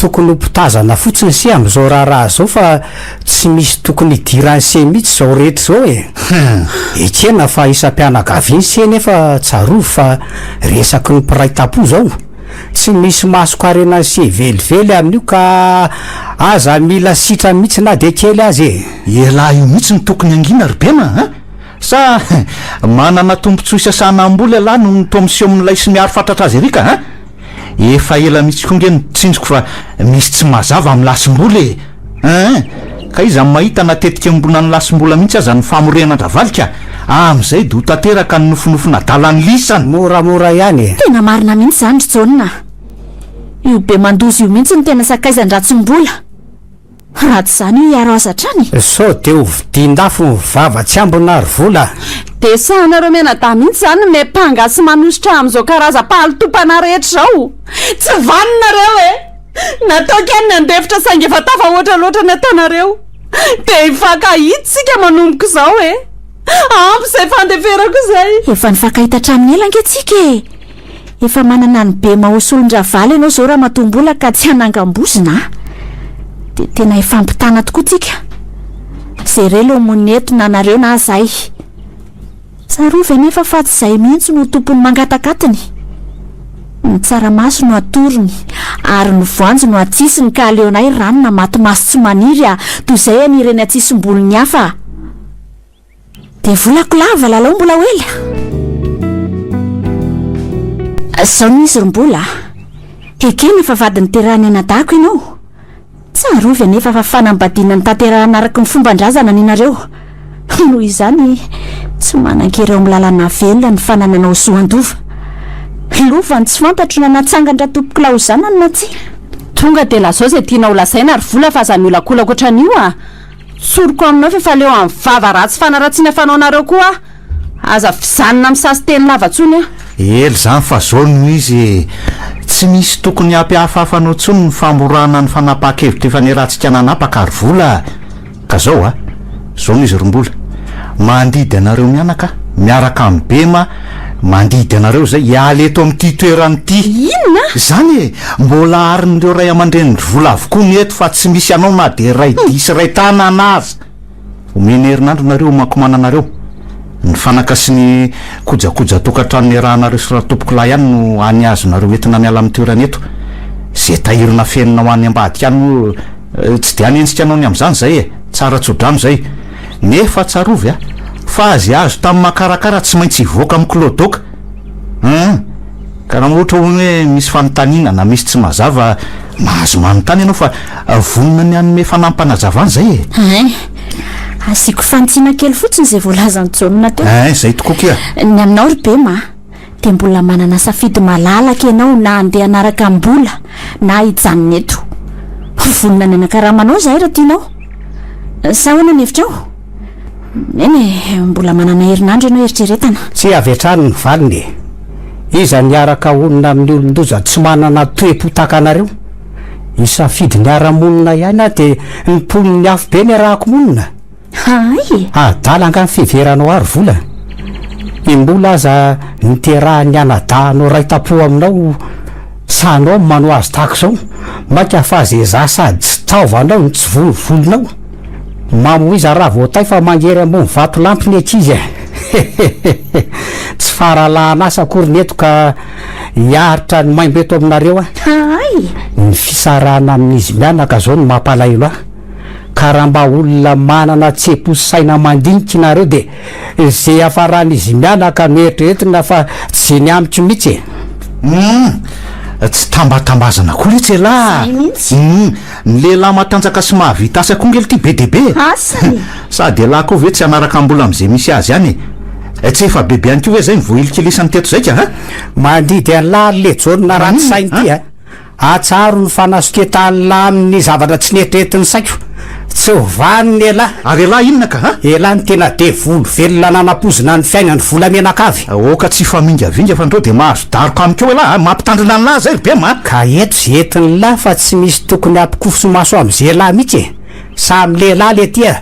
S6: tokony mpitazana fotsiny sy am'izao raharaha zao fa tsy misy tokony idirany se mihitsy zao rehetra zao ekena fa isam-pianakaviny se nefa tsarovy fa resaky ny mpiray tapo zao tsy misy masoko arena se velively amin'io ka aza mila sitra mihitsy na de kely azy
S5: elahy io mihitsy ny tokony angina ry bema sa manana tombontsoa isasana amboly alahy no nyto miseho amin'ilay sy miaro fantatra azy erika efa ela mihitsy konge nitsinjoko fa misy tsy mazava amin'ny lasim-boly ka iza mahita natetika ambona ny lasim-bola mihitsy aza ny famorenandravalika am'izay de ho tanteraka ny nofinofina dalany lisany
S6: moramora ihany
S2: tena marina mihitsy zany ry jaona io be mandozy io mihitsy ny tena sakaizan-dratsim-bola ratsy zany io iaro aza trany
S6: so de ho vidin-dafo mivava tsy ambona ry vola
S2: de sahanareo menada mihitsy zany mepanga sy manositra am'izao karaza pahalotomana rehetra zao tsy vaninareo natao kany nandefitra saingy efa tafa ohatra loatra ny ataonareo de ifankahitsika manomboka zao ampy zay fandeferako zay efa nifankahita traminy ela ngetsika efa manana ny be mahosolon-dravaly ianao zao raha matombola ka tsy hanangam-bozina de tena efampitana tokoa tsika zay relo moneto na nareo na zay tsarovy nefa fa tsy zay mihitsy no tompony mangatakatiny ny tsaramaso no atorony ary ny voanjo no atsisiny ka aleonay rano na matomaso tsy maniry toy izay anireny atsisim-bolony hafa de volako lava lalao mbola oela zao nisy rombola ekena fa vadiny terahany anadahako ianao tsarovy nefa fa fanambadiana ny tanterahana araky ny fomban-drazana ninareo noho izany tsy manan-kereo amin'ny lalana velona ny fanananao zoandova lovany tsy fantatro na natsangandra tompoko lahozanany na tsy tonga de lazao zay tianao lasaina ary vola fa zany olakolako ohatran'io soroko aminao fefa leo amin'ny vava ratsy fanaratsiana fanaonareo koa aza fizanona misasy teny lavatsony
S5: ely zany fa zao no izy tsy misy tokony ampiafafanao tsony ny famorana ny fanapaha-kevitra efa neratsika nanapaka ary vola ka zao zao no izy rombola mandidy anareo mianaka miaraka amin'ny bema mandidy anareo zay ialy eto amin'ity toeranyity
S2: inona
S5: zany mbola aryn'ireo ray aman-dreny vola avokoa ny eto fa tsy misy anao na de ray disy ray tanana azy omeny herinandro nareo makomana anareo ny fanaka sy ny kojakoja tokantrano ny rahanareo sy raha tompoko lahy ihany no any azonareo entina miala amin'ny toerany eto zay tahirina fenina ho an'ny ambadika any tsy de anentsika anao ny am'izany zay e tsara tsodrano zay nefa tsarovy a fa azy azo tamin'ny makarakara tsy maintsy hivoaka amin'ny kilodoka ka raha ohatra hoe misy fanontaniana na misy tsy mazava mahazo manontany ianao fa vonona ny anome fanampanazavany zay e
S2: asiako fantsiana kely fotsiny zay voalazany jonina teo
S5: zay tokoa kia
S2: ny aminao ry be ma de mbola manana safidy malalaka ianao na andeha anaraka mbola na hijanona eto vonona ny anakaramanao zahay raha tianao sa hoana ny hevitrao eny mbola manana herinandro ianao eritreretana
S6: tsy avy atrano ny valiny iza niaraka onona amin'ny olon-doza tsy manana toe-potaka anareo isafidy ny ara-monina ihany de ny poniny afo be ny arahako monina adalanga ny fiveranao ary vola imbola aza niterahany anadahanao raitapo aminao sanao manao azy tahako zao maika fahazeza sady tsy taovanao ny tsy volonao mamoiza raha voatay fa mangery ambony vato lampiny akizy tsy faralanasa akory neto ka hiaritra ny maimbo eto aminareo ny fisarana amin'izy mianaka zao ny mampalahelo ka raha mba olona manana tseposaina mandinika nareo de zay afaran'izy mianaka noeritreretina fa tsy ny amitsy mihitsy
S5: tsy tambatambazana koa letsy la ny lehilahy matanjaka sy mahavita asa kongely ty be debe sady lahy koa ve tsy anaraka mbola am'izay misy azy any tsy efa bebe any ko hoe zay mivoilikilisan'ny teto zay ka
S6: mandidy an'lahy le jonina raty sainy ty atsaro ny fanasoketany la amin'ny zavatra tsy neritreretiny saiko tsy ovaniny elahy
S5: ary elahy inona ka
S6: elahy ny tena de volo velona nanapozina ny fiainany volamenaka avy
S5: oka tsy famingavinga fa ndreo de mahazo daroka amiko elahy mampitandrina ny lahy zay ry be ma
S6: ka eto ze entiny lahy fa tsy misy tokony ampikofo maso am'zay lahy mihitsy samy lehilahy le tia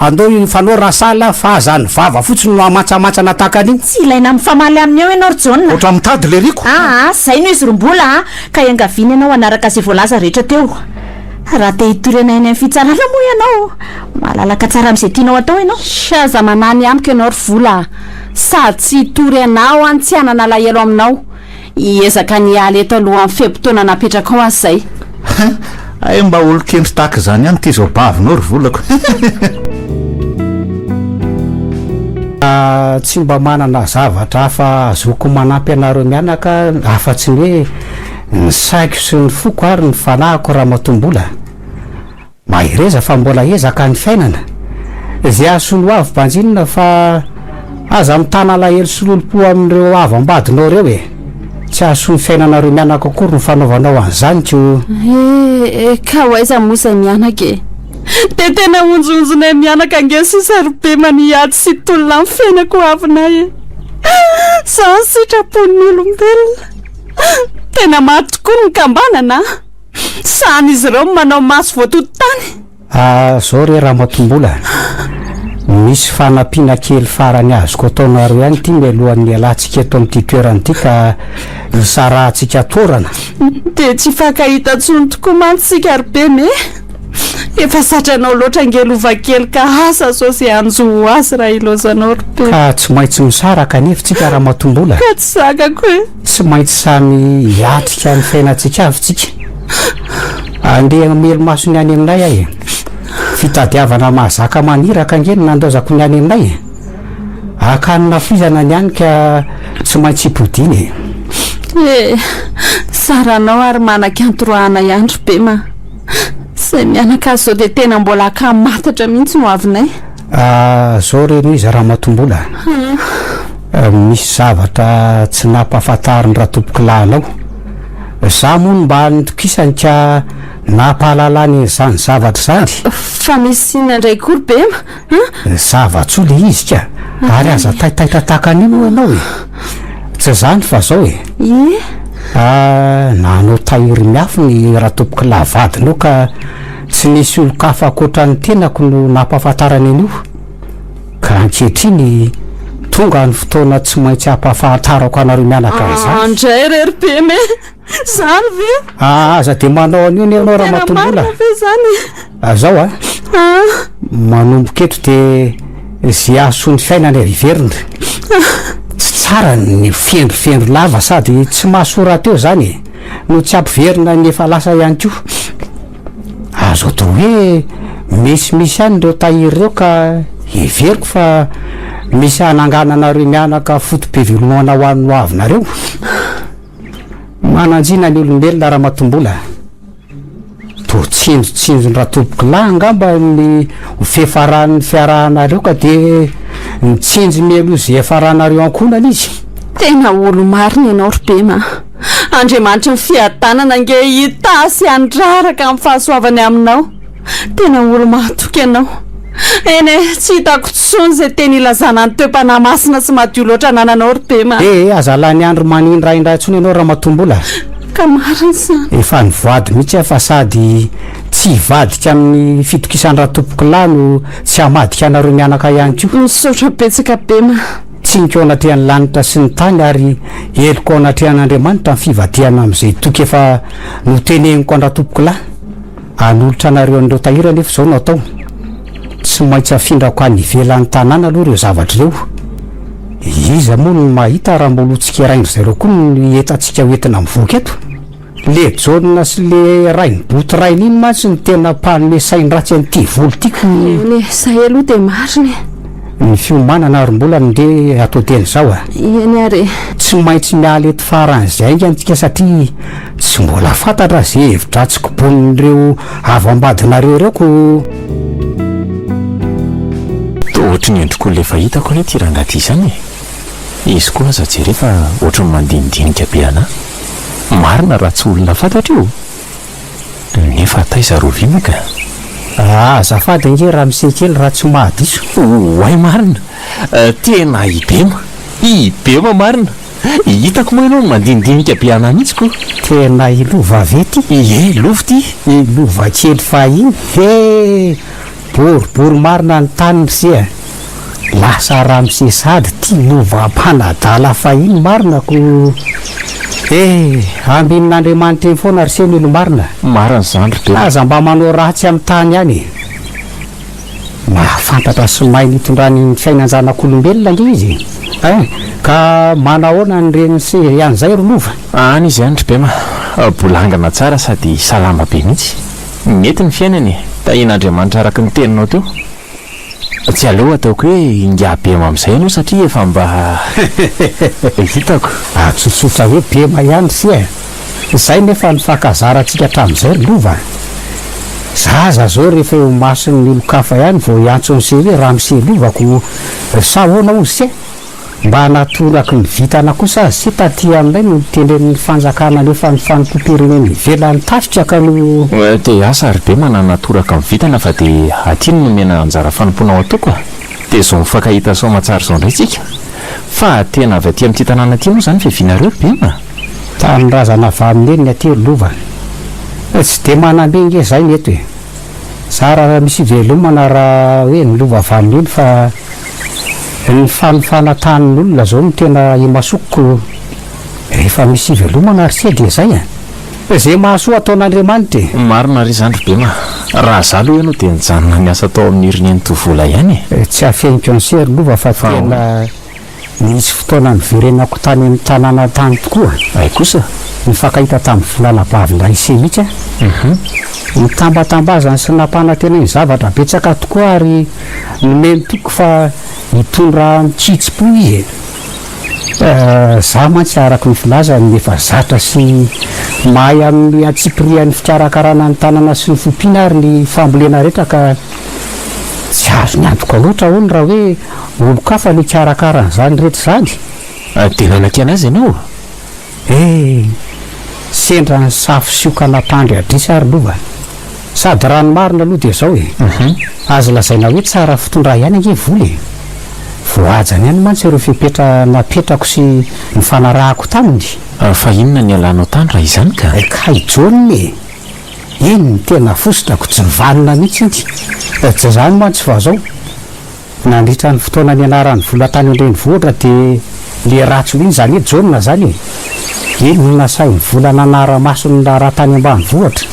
S6: andao fanao rasala fa azany vava fotsiny no amatsamantsana takan'iny
S2: tsy ilaina mifamaly amin'ny eo ianao ry jona
S5: oatra mitady le riko
S2: zay no izy rombola ka iangaviny ianao anaraka zay voalaza rehetra teo raha te hitorana eny amin'ny fitsarana moa ianao malalaka tsara am'izay tianao atao ianao saza manany amiko ianao ry vola sady tsy hitory anao any tsy hanana lahelo aminao hiezaka ny aly eto aloha amin'ny fehim-potoana napetraka ao azy zay
S5: ay mba olo kendry tahaka zany any ty zao bavinao ry volako
S6: tsy mba manana zavatra hafa azoko manampy anareo mianaka afa-tsy hoe ny saiko sy ny foko ary ny fanahiko raha matombola mahireza fa mbola ezaka ny fiainana zay asolo avy mpanjinina fa aza mitana lahelo sy lolo-po amin'ireo avambadinao reo tsy aso ny fiainanareo mianaka akory ny fanaovanao an'izany ko
S2: ka hoaiza mosa mianaka de tena onjonjonay mianaka ange sisarobe maniady sy tolona amin'ny fiainako avinay zao ny sitrapon'ny olombelona tena maty tokoa ny kambanana sany izy ireo manao maso voatototany
S6: zao re raha matombola misy fanampiana kely farany azoko ataonareo ihany ty mialohan'ny alantsika eto amin'ity toerany ty ka nisarahantsika torana
S2: de tsy fakahita tsony tokoa mantsika rybe me efa satranao loatra angelovakely ka asa zao zay anjo azy raha ilozanao rybe
S6: ka tsy maintsy misaraka nefitsika raha matombola
S2: ka tsy zakako
S6: tsy maintsy samy hiatrika ny fiainantsika avy tsika andeha melo maso ny any aminay ahy fitadiavana mahazaka maniraka angeny nandozako ny any aminay akanina fizana ny any ka tsy maintsy hipodiny
S2: saranao ary manan-kantoroahana ihany rybe ma zay mianaka azy zao de tena mbola akamatatra mihitsy no avinay
S6: zao reno izy raha matombola misy zavatra tsy nampahafantariny raha tompoky lahinao za moa no mba nitokisany ka nampahalalany zany zavatra zany
S2: fa misy inona indray kory be ma
S6: zavatsy le izy ka ary aza taitaitra takan'ino ianao tsy zany fa zao nanao tahiry miafo ny raha tompoky lahavadinao ka tsy nisy olo-kafa akoatrany tenako no nampahafantarany an'io ka ankehitriny tonga ny fotoana tsy maintsy hampahafantarako anareo mianaka zany
S2: andray rery be me zany ve
S6: aza de manao an'io ny anao raha matombola
S2: zany
S6: zao manomboka eto de zay aso ny fiainany ariverina tsy tsara ny fendrofendro lava sady tsy mahasora teo zany no tsy ampiverina ny efa lasa ihany ko azo atao hoe misimisy any ireo tahiry ireo ka everiko fa misy anangananareo mianaka fotobe velomana ho an'ny hoavinareo mananjina ny olombelona raha matombola to tsinjotsinjony raha tomboky lahy angamba ny fefaran'ny fiarahanareo ka de nitsinjo melo izy efaranareo ankonana izy
S2: tena olo marina ianao ry be ma andriamanitra ny fiadanana nge hitasy andraraka amin'ny fahasoavany aminao tena olo mahatoky ianao eny tsy hitako tsony zay teny ilazana ny toe-panahy masina sy madio loatra nananao ry be ma
S6: azalany andro manindraindray ntsony ianao raha matombola
S2: ka marina zany
S6: efa nivoady mihitsy fa sady tsy vadika amin'ny fitokisan'ny raha tompoky lahy no tsy hamadika anareo mianaka ihany ko
S2: misaotra betsaka be ma
S6: tsiniko ao anatrehan'ny lanitra sy ny tany ary eloko ao anatrehan'andriamanitra ny fivadiana amin'izay toky efa noteneniko andraha tompoky lahy anolotra anareo an'ireo tahira nefa zao no atao tsy maintsy afindrako any ivelan'ny tanàna aloha ireo zavatra ireo iza moa no mahita raha mbolotsika rainy zareo koa ny etantsika hoentina mivoaka eto le jauna sy le rainy boty rainy iny mantsy ny tena panome sainy ratsy an'ity volo tiako
S2: le zay aloha de mariny
S6: ny fiomanana arombola nde atao teny zao
S2: eny ary
S6: tsy maintsy miala eto faran'izay antsika satria tsy mbola fantatra zay hevitra tsy kobonin'ireo avambadinareo ireo ko
S3: ohatry ny endriko le fahitako anie ty rangaty izany izy koa aza jery fa ohatry ny mandinidinika be ana marina raha tsy olona fantatra io nefa taiza rovimaka
S6: azafady nge raha misekely raha tsy mahadiso
S3: oay marina tena ibema marina hitako moa ianao mandinidinika be ana mihitsy ko
S6: tena ilova vety
S3: lova ty
S6: ilova kely fahiny boribory marina ny tany ry lasa raha misesady ty lova mpanadala fahiny marina ko ambinin'andriamanitra eny foana ry seny olo marina
S3: zany ry
S6: aza mba manao ratsy amin'ny tany any mahafantatra sy mahay nitondrany fiainan-janak'olombelona nge izy ka manahoana nyreny se an'izay ro lova
S3: any izy any ry be ma bolangana tsara sady salama be mihitsy mety ny fiainany tahin'andriamanitra araka ny teninao teo tsy aleo ataoko hoe ingabe amin'izay ianao satria efa mba hitako
S6: tsotsotra hoe bema ihany sy zay nefa nyfakazarantsika hatramin'izay ry lova zaza zao rehefa eo masiny olo-kafa ihany vao iantson'izay hoe raha mise lovako sahoana ozy sy mba natoraky ny vitana kosa sy taty amin'ilay no tenen'ny fanjakana nefa ny fanopopereneny velan'ny tafitra ka no
S3: de asa ry be mananatoraka ny vitana fa de atiny no mena anjara fanomponao ataoko de zao mifankahita sao matsara zao indray tsika fa tena avy aty amin'ity tanàna aty moa zany fiavinareo be ma
S6: tanyrazana vamineny ny atery lova tsy de manambe nge zay mety hoe zara misy velomana raha hoe ny lova vamineny fa ny fanofanatanin'olona zao no tena imasokoko rehefa misy velomana ry se de zay zay mahasoa ataon'andriamanitra
S3: marina ry zany ry be ma raha za aloha ianao de nijanona miasa tao amin'ny herineny tovola ihany
S6: tsy afeniko an'se ry lova fa tena misy fotoana niverenako tany amin'ny tanàna tany tokoa
S3: ay kosa
S6: nifankahita tamin'ny volana bavindray se mihitsy nitambatambazany sy nampanantena ny zavatra betsaka tokoa ary nomeny toko fa hitondra mitsitsy-po izy za mantsy araky ny filaza ny efa zatra sy mahay amin'ny atsipirian'ny fikarakarana ny tanana sy ny fompiana ary ny fambolena rehetra ka tsy azo ny antoka loatra hony raha hoe olo-kafa ny karakaran'izany rehetra zany
S3: de nanakana azy ianao
S6: sendra ny safo siokana tandry adrisa ary lova sady rano marina aloha de zao azo lazaina hoe tsara fitondra ihany ange voly voajany ihany mantsy ireo fipetra napetrako sy ny fanarahako taminy
S3: fa inona ny alanao tany raha izany ka
S6: kaijonny iny ny tena fositrako tsy vanona mihitsy iny tsy zany mantsy fa zao nandritra ny fotoana ny anaran'ny vola tany andreny vohatra de le ratso iny zany hoe jona zany iny no nasainy vola nanara-masony raha tany ambany vohatra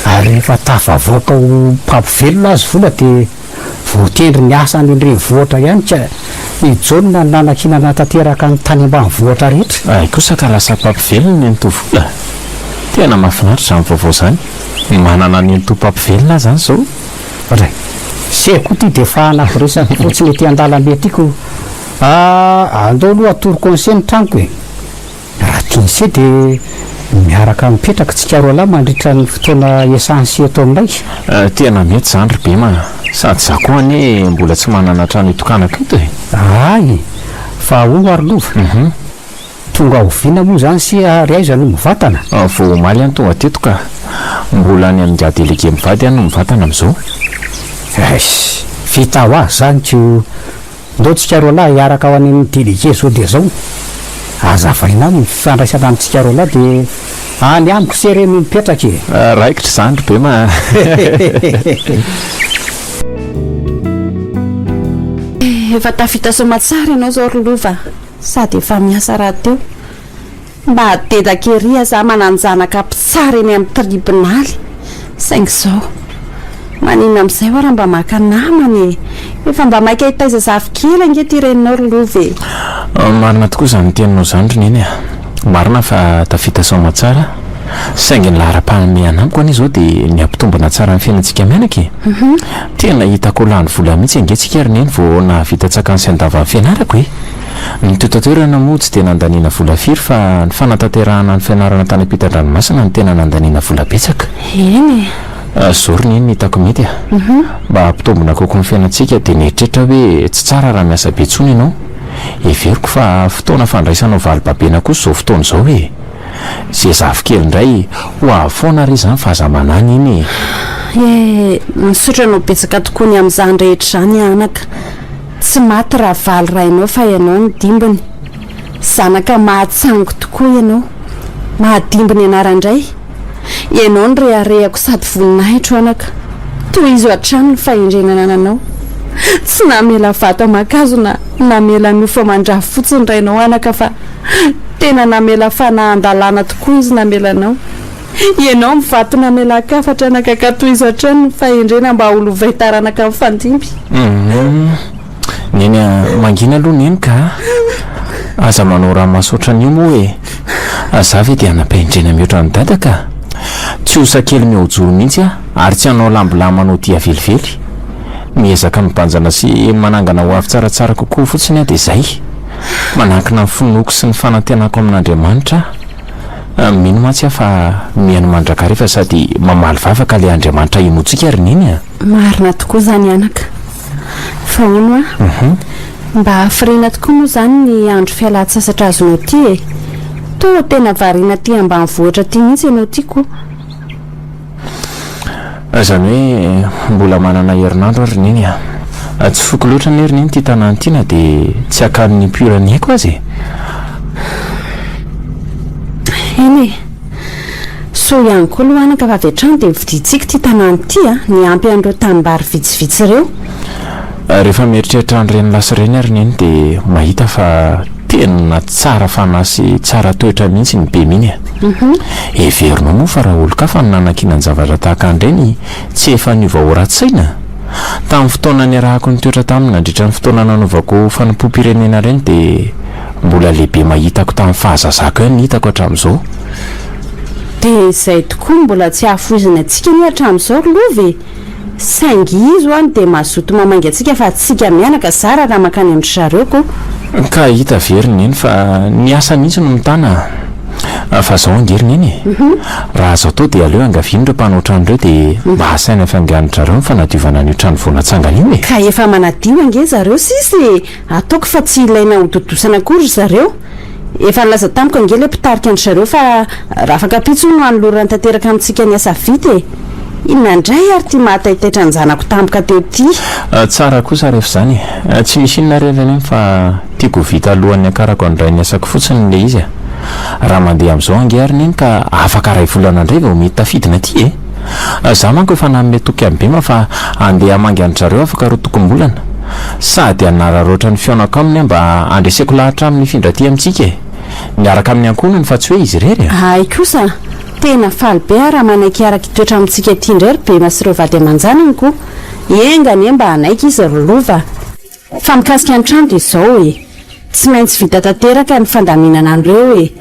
S6: ary rehefa tafavoaka ho mpampivelona azy vola de voatendry ny asany andreny vohatra ihany ka ijonona ny nanakinana tanteraka ny tany ambany vohatra rehetra
S3: ay kosa ka lasa mpampivelona ny tovola tena mahafinaritra izany vaovao izany manana ny tompampivelona azy zany zao
S6: ray seko ty de fa anavoresa fotsiny ty an-dalambe tiako andao aloha atoroko an'seny tranoko e raha tiany se de miaraka mipetraka tsikaro alahy mandritra ny fotoana esansy ato aminay
S3: tena mety zany ry be ma sady za koa ane mbola tsy manana trano itokanako ito e
S6: ay fa o arylova tonga oviana moa zany sy ary aiza no mivatana
S3: vo omaly any tonga teto ka mbola any amin'ny diadelege mivady any no mivatana amin'izao
S6: es vita ho azy zany ko ndao tsikaro alahy hiaraka ao any amin'ny delege zao de zao azavaina ny fifandraisana amin'tsikaro alahy de any amiko sereno mipetraka e
S3: raikitra zany ry be ma
S2: efa tafita somatsara ianao zao rylova sady efa miasa raha teo mba hadedakeria za mananjanaka mpitsara eny amin'ny tribonaly saingy zao manina amin'izay ho raha mba maka namany efa mba maika hitaiza zavikely ange ty reninao rylova e
S3: marina tokoa zany teninao zany ry neny marina fa tafita somatsara saingy ny lahara-pahameana amiko anie zao de ny ampitombona tsara ny fiainantsika mianaka e tena hitako lany vola mihitsy angentsika ry neny vo nahavita tsakany sy andava ny fianarako e ny toetoerana moa tsy de nandaniana vola firy fa ny fanatanterahana ny fianarana tany ampitan-dranomasina ny tena nandaniana vola betsaka
S2: eny
S3: zao ry neny ny hitako mety a mba ampitombona kokoa ny fiainantsika de nieritreritra hoe tsy tsara raha miasa be tsony ianao everiko fa fotoana fandraisanao valibabena kosa zao fotoana zao e zay zavikely indray ho avoana ry zany fa aza manany iny
S2: misotra anao betsaka tokoa ny amin'izany rehetra zany anaka tsy maty raha valy rainao fa ianao ny dimbiny zanaka mahatsango tokoa ianao mahadimbiny anarandray ianao ny reharehako sady voninahitro anaka toy izy hatrano ny fahendrenana ananao tsy namela vata makazo na namela nofo mandraha fotsiny rainao anaka fa tena namela fanahandalana tokoa izy namelanao ianao mivato namela kafatra anaka ka toy izy hatrano ny fahendrena mba olovaitaranaka amin'ny fandimby
S3: neny mangina aloha neny ka aza manao raha mahasotra an'io moa hoe aza ve dia anampahendrena mihoatra ny dada ka tsy osakely mihojoro mihitsy a ary tsy hanao lambolamano dia velively miezaka mibanjana sy manangana ho avy tsaratsara kokoa fotsiny a de zay manankina ny finoko sy ny fanantenako amin'Andriamanitra mino matsy a fa mihaino mandraka rehefa sady mamaly vavaka le Andriamanitra inotsika ry neny a
S2: marina tokoa zany anaka fa ono a mba hafirina tokoa moa zany ny andro fialan-tsasatra azonao ty e to tena variana ty ambany vohatra ty mihitsy ianao tiako
S3: zany hoe mbola manana herinandro ary neny a tsy foko loatra ny herineny ty tanany ty na de tsy akan'ny piorany haiko azy
S2: eny so ihany koa aloha anaka fa avy hatrany de viditsika ty tanany ty a ny ampy an'ireo tanimbary vitsivitsy ireo
S3: rehefa mieritreritra an'ireny lasa ireny ary neny de mahita fa tena tsara fanasy tsara toetra mihitsy ny be miny a everinao moa fa raha olo ka fa nanakinan zavatra tahaka an'ireny tsy efa niova horatsaina tamin'ny fotoana ny arahako ny toetra taminy nandritra ny fotoana nanaovako fanimpom-pirenena ireny de mbola lehibe mahitako tamin'ny fahazazako eo ny hitako hatramin'izao
S2: de zay tokoa mbola tsy hahafoizina antsika ny hatramin'izao lova saingy izy hoany de mazoto mamainga antsika fa tsika mianaka zara raha makany amin'ny zareoko
S3: ka hita veriny eny fa ny asa mihitsy no mitana fa zao angeriny eny raha azo atao de aleo angavino ireo mpanao trano ireo de mba asaina fianganitra reo fanadiovana ny trano voanatsangana io e
S2: ka efa manadio ange zareo sisy ataoko fa tsy ilaina hododosana akory zareo efa nilaza tamiko ange le mpitarika andry zareo fa raha afaka pitso no anolorany tanteraka amintsika ny asa vita e inona ndray ary ty mahataitaitra ny zanako tampoka teo ty
S3: tsara kosa rehefa zany tsy misy inona relany fa tiako vita alohan'ny akarako andray ny asako fotsiny le izy a raha mandeha amin'izao ange ary neny ka afaka ray volana indray vao mety tafidina ty e za manko efa nanome toky amin'ny bema fa andeha hamangy andry zareo afaka ro tokom-bolana sady anararoatra ny fionako aminy mba andreseko lahatra amin'ny findraty amintsika e miaraka amin'ny ankonany fa tsy hoe izy rery
S2: ay kosa tena faly be raha manaiky araka toetra amintsika ty indray ry be masireo vady aman-janany ko engany mba hanaiky izy rolova fa mikasika ny trano de zao e tsy maintsy vita tanteraka ny fandaminana an'ireo e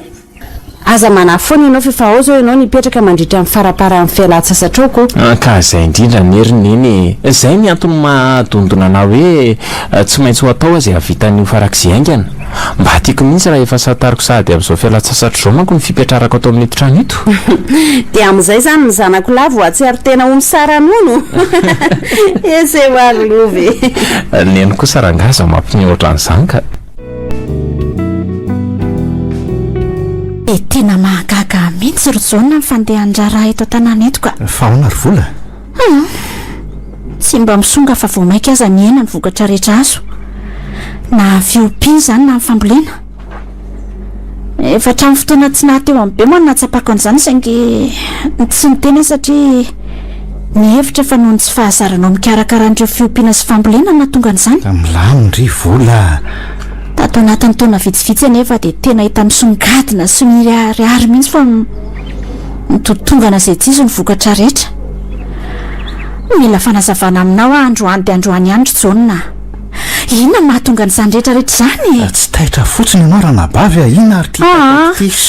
S2: aza manafoana ianao fefa zao ianao nipetraka mandritra amin'ny farapara amin'ny fialan-tsasatroko
S3: ka izay indrindra neriny eny izay ny antony mahadondona anao hoe tsy maintsy ho atao azy havitan'io farak'izay aingana mba tiako mihitsy raha efa satariko sady amin'izao fialan-tsasatra zao manko ny fipetrarako atao amin'ny trano ito
S2: dia amin'izay zany ny zanako lavo atsiary tena ho misaranono ese hoarylovy
S3: neny kosa rangaza mampinyohatra an'izany ka
S2: e tena mahagaga mihitsy ry jaona nyfandehan-draraha eto an-tanàna eto ka
S5: fa hoana ry vola
S2: tsy mba misonga fa vo mainka aza miaina ny vokatra rehetra azo na fiompi zany na nyfambolena efa trano fotoana tsy nahateo amin'ny be moa no natsapako an'izany saingy tsy niteny satria nihevitra fa noho ny tsy fahazaranao mikarakara an'ireo fiompiana sy fambolena nahatonga an'izany
S5: milamindry vola
S2: tato anatin'ny taona vitsivitsy anefa dia tena hita misongadina sy miriariary mihitsy fa mitotongana izay tsy izy ny vokatra rehetra mila fanazavana aminao androany dia androany ihany ry jaona inona mahatonga an'izany rehetrarehetra izany
S5: tsy taitra fotsiny ianao raha nabavy a ina ary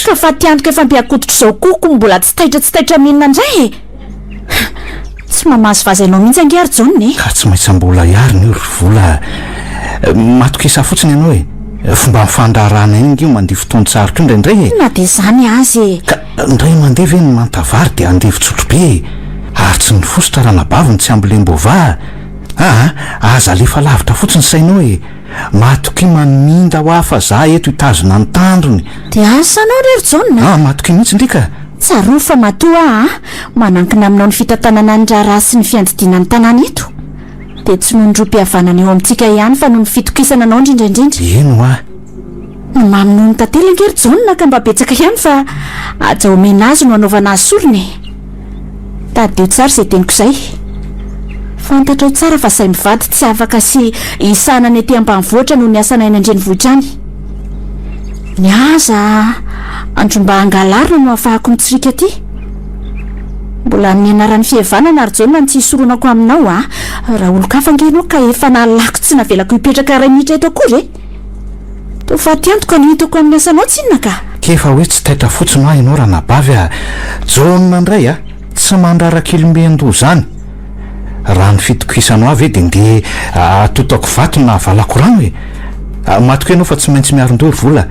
S2: ka fa tiandrika efa mpiakoditra izao koko mbola tsy taitra mihinana indray tsy mamazo vazainao mihitsy ange ary jaona
S5: ka tsy maintsy mbola iariny io ry vola matokisa fotsiny ianao fomba mifandrarana iny io mandeha fotoany tsarotra indraindray
S2: na dia izany azy
S5: ka indray mandeha ve ny mantavary dia andevitsotro be ary tsy nifosotra raha nabaviny tsy ambolem-bova aza alefa lavitra fotsiny sainao matoky maninda ho hafa za eto hitazona ny tandrony
S2: dia asanao rery jaona
S5: matoky mihitsy ndrika
S2: tsaroa fa matoa manankina aminao ny fitantanana ny raharaha sy ny fiandidiana ny tanàna eto dia tsy noho ny rom-pihavanana eo amintsika ihany fa noho ny fitokisana anao indrindraindrindra
S5: eno
S2: no maminoa ny tantely angery jaona ka mba betsaka ihany fa aja omena azy no anaovana azy sorony taddio tsara izay teniko izay fantatra ho tsara fa say mivady tsy afaka sy isana ny ety ambanivohitra noho ny asana eny andrenivohitra any ny aza andromba angalarina no ahafahako mitsirika aty mbola ny anaran'ny fihavanana ary jaona ny tsy hisoronako aminao raha olo-kafa angenao ka efa nalako tsy navelako hipetraka ray minitra eto akory to fa tiantoka no hitako amin'ny asanao tsy inona ka
S5: kefa hoe tsy taitra fotsiny ho ianao raha nabavy jaona indray tsy mandrarakelombe-ndo zany raha ny fitokisanao avy dia ndeha atotako vato na valako rano matoko ianao fa tsy maintsy miaron-dory vola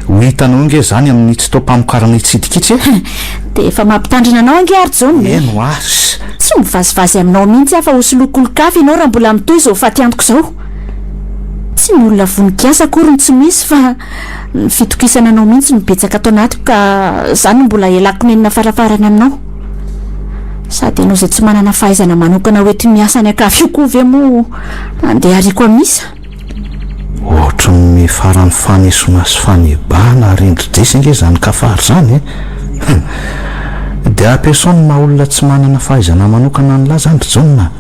S5: ho hitanao nge zany amin'ny tsy tao-pamokarana hitsidikitsy
S2: dia efa mampitandrina anao ange ary jaona
S5: eno asy
S2: tsy mivazivazy aminao mihitsy afa hosolokolo-kafy ianao raha mbola mitoy izao fa tiantoko izao tsy ny olona voninkiasa akory ny tsy misy fa ny fitokisana anao mihitsy nibetsaka atao anatiko ka zany mbola elako nenina farafarany aminao sady ianao izay tsy manana fahaizana manokana hoe ty miasa ny akafy io koa ve mo andeha ariko amisa
S5: ohatra ny farany fanesona sy fanebana rendridresy nge zany kafary zany dia personne maha olona tsy manana fahaizana manokana nyla zany ry jaona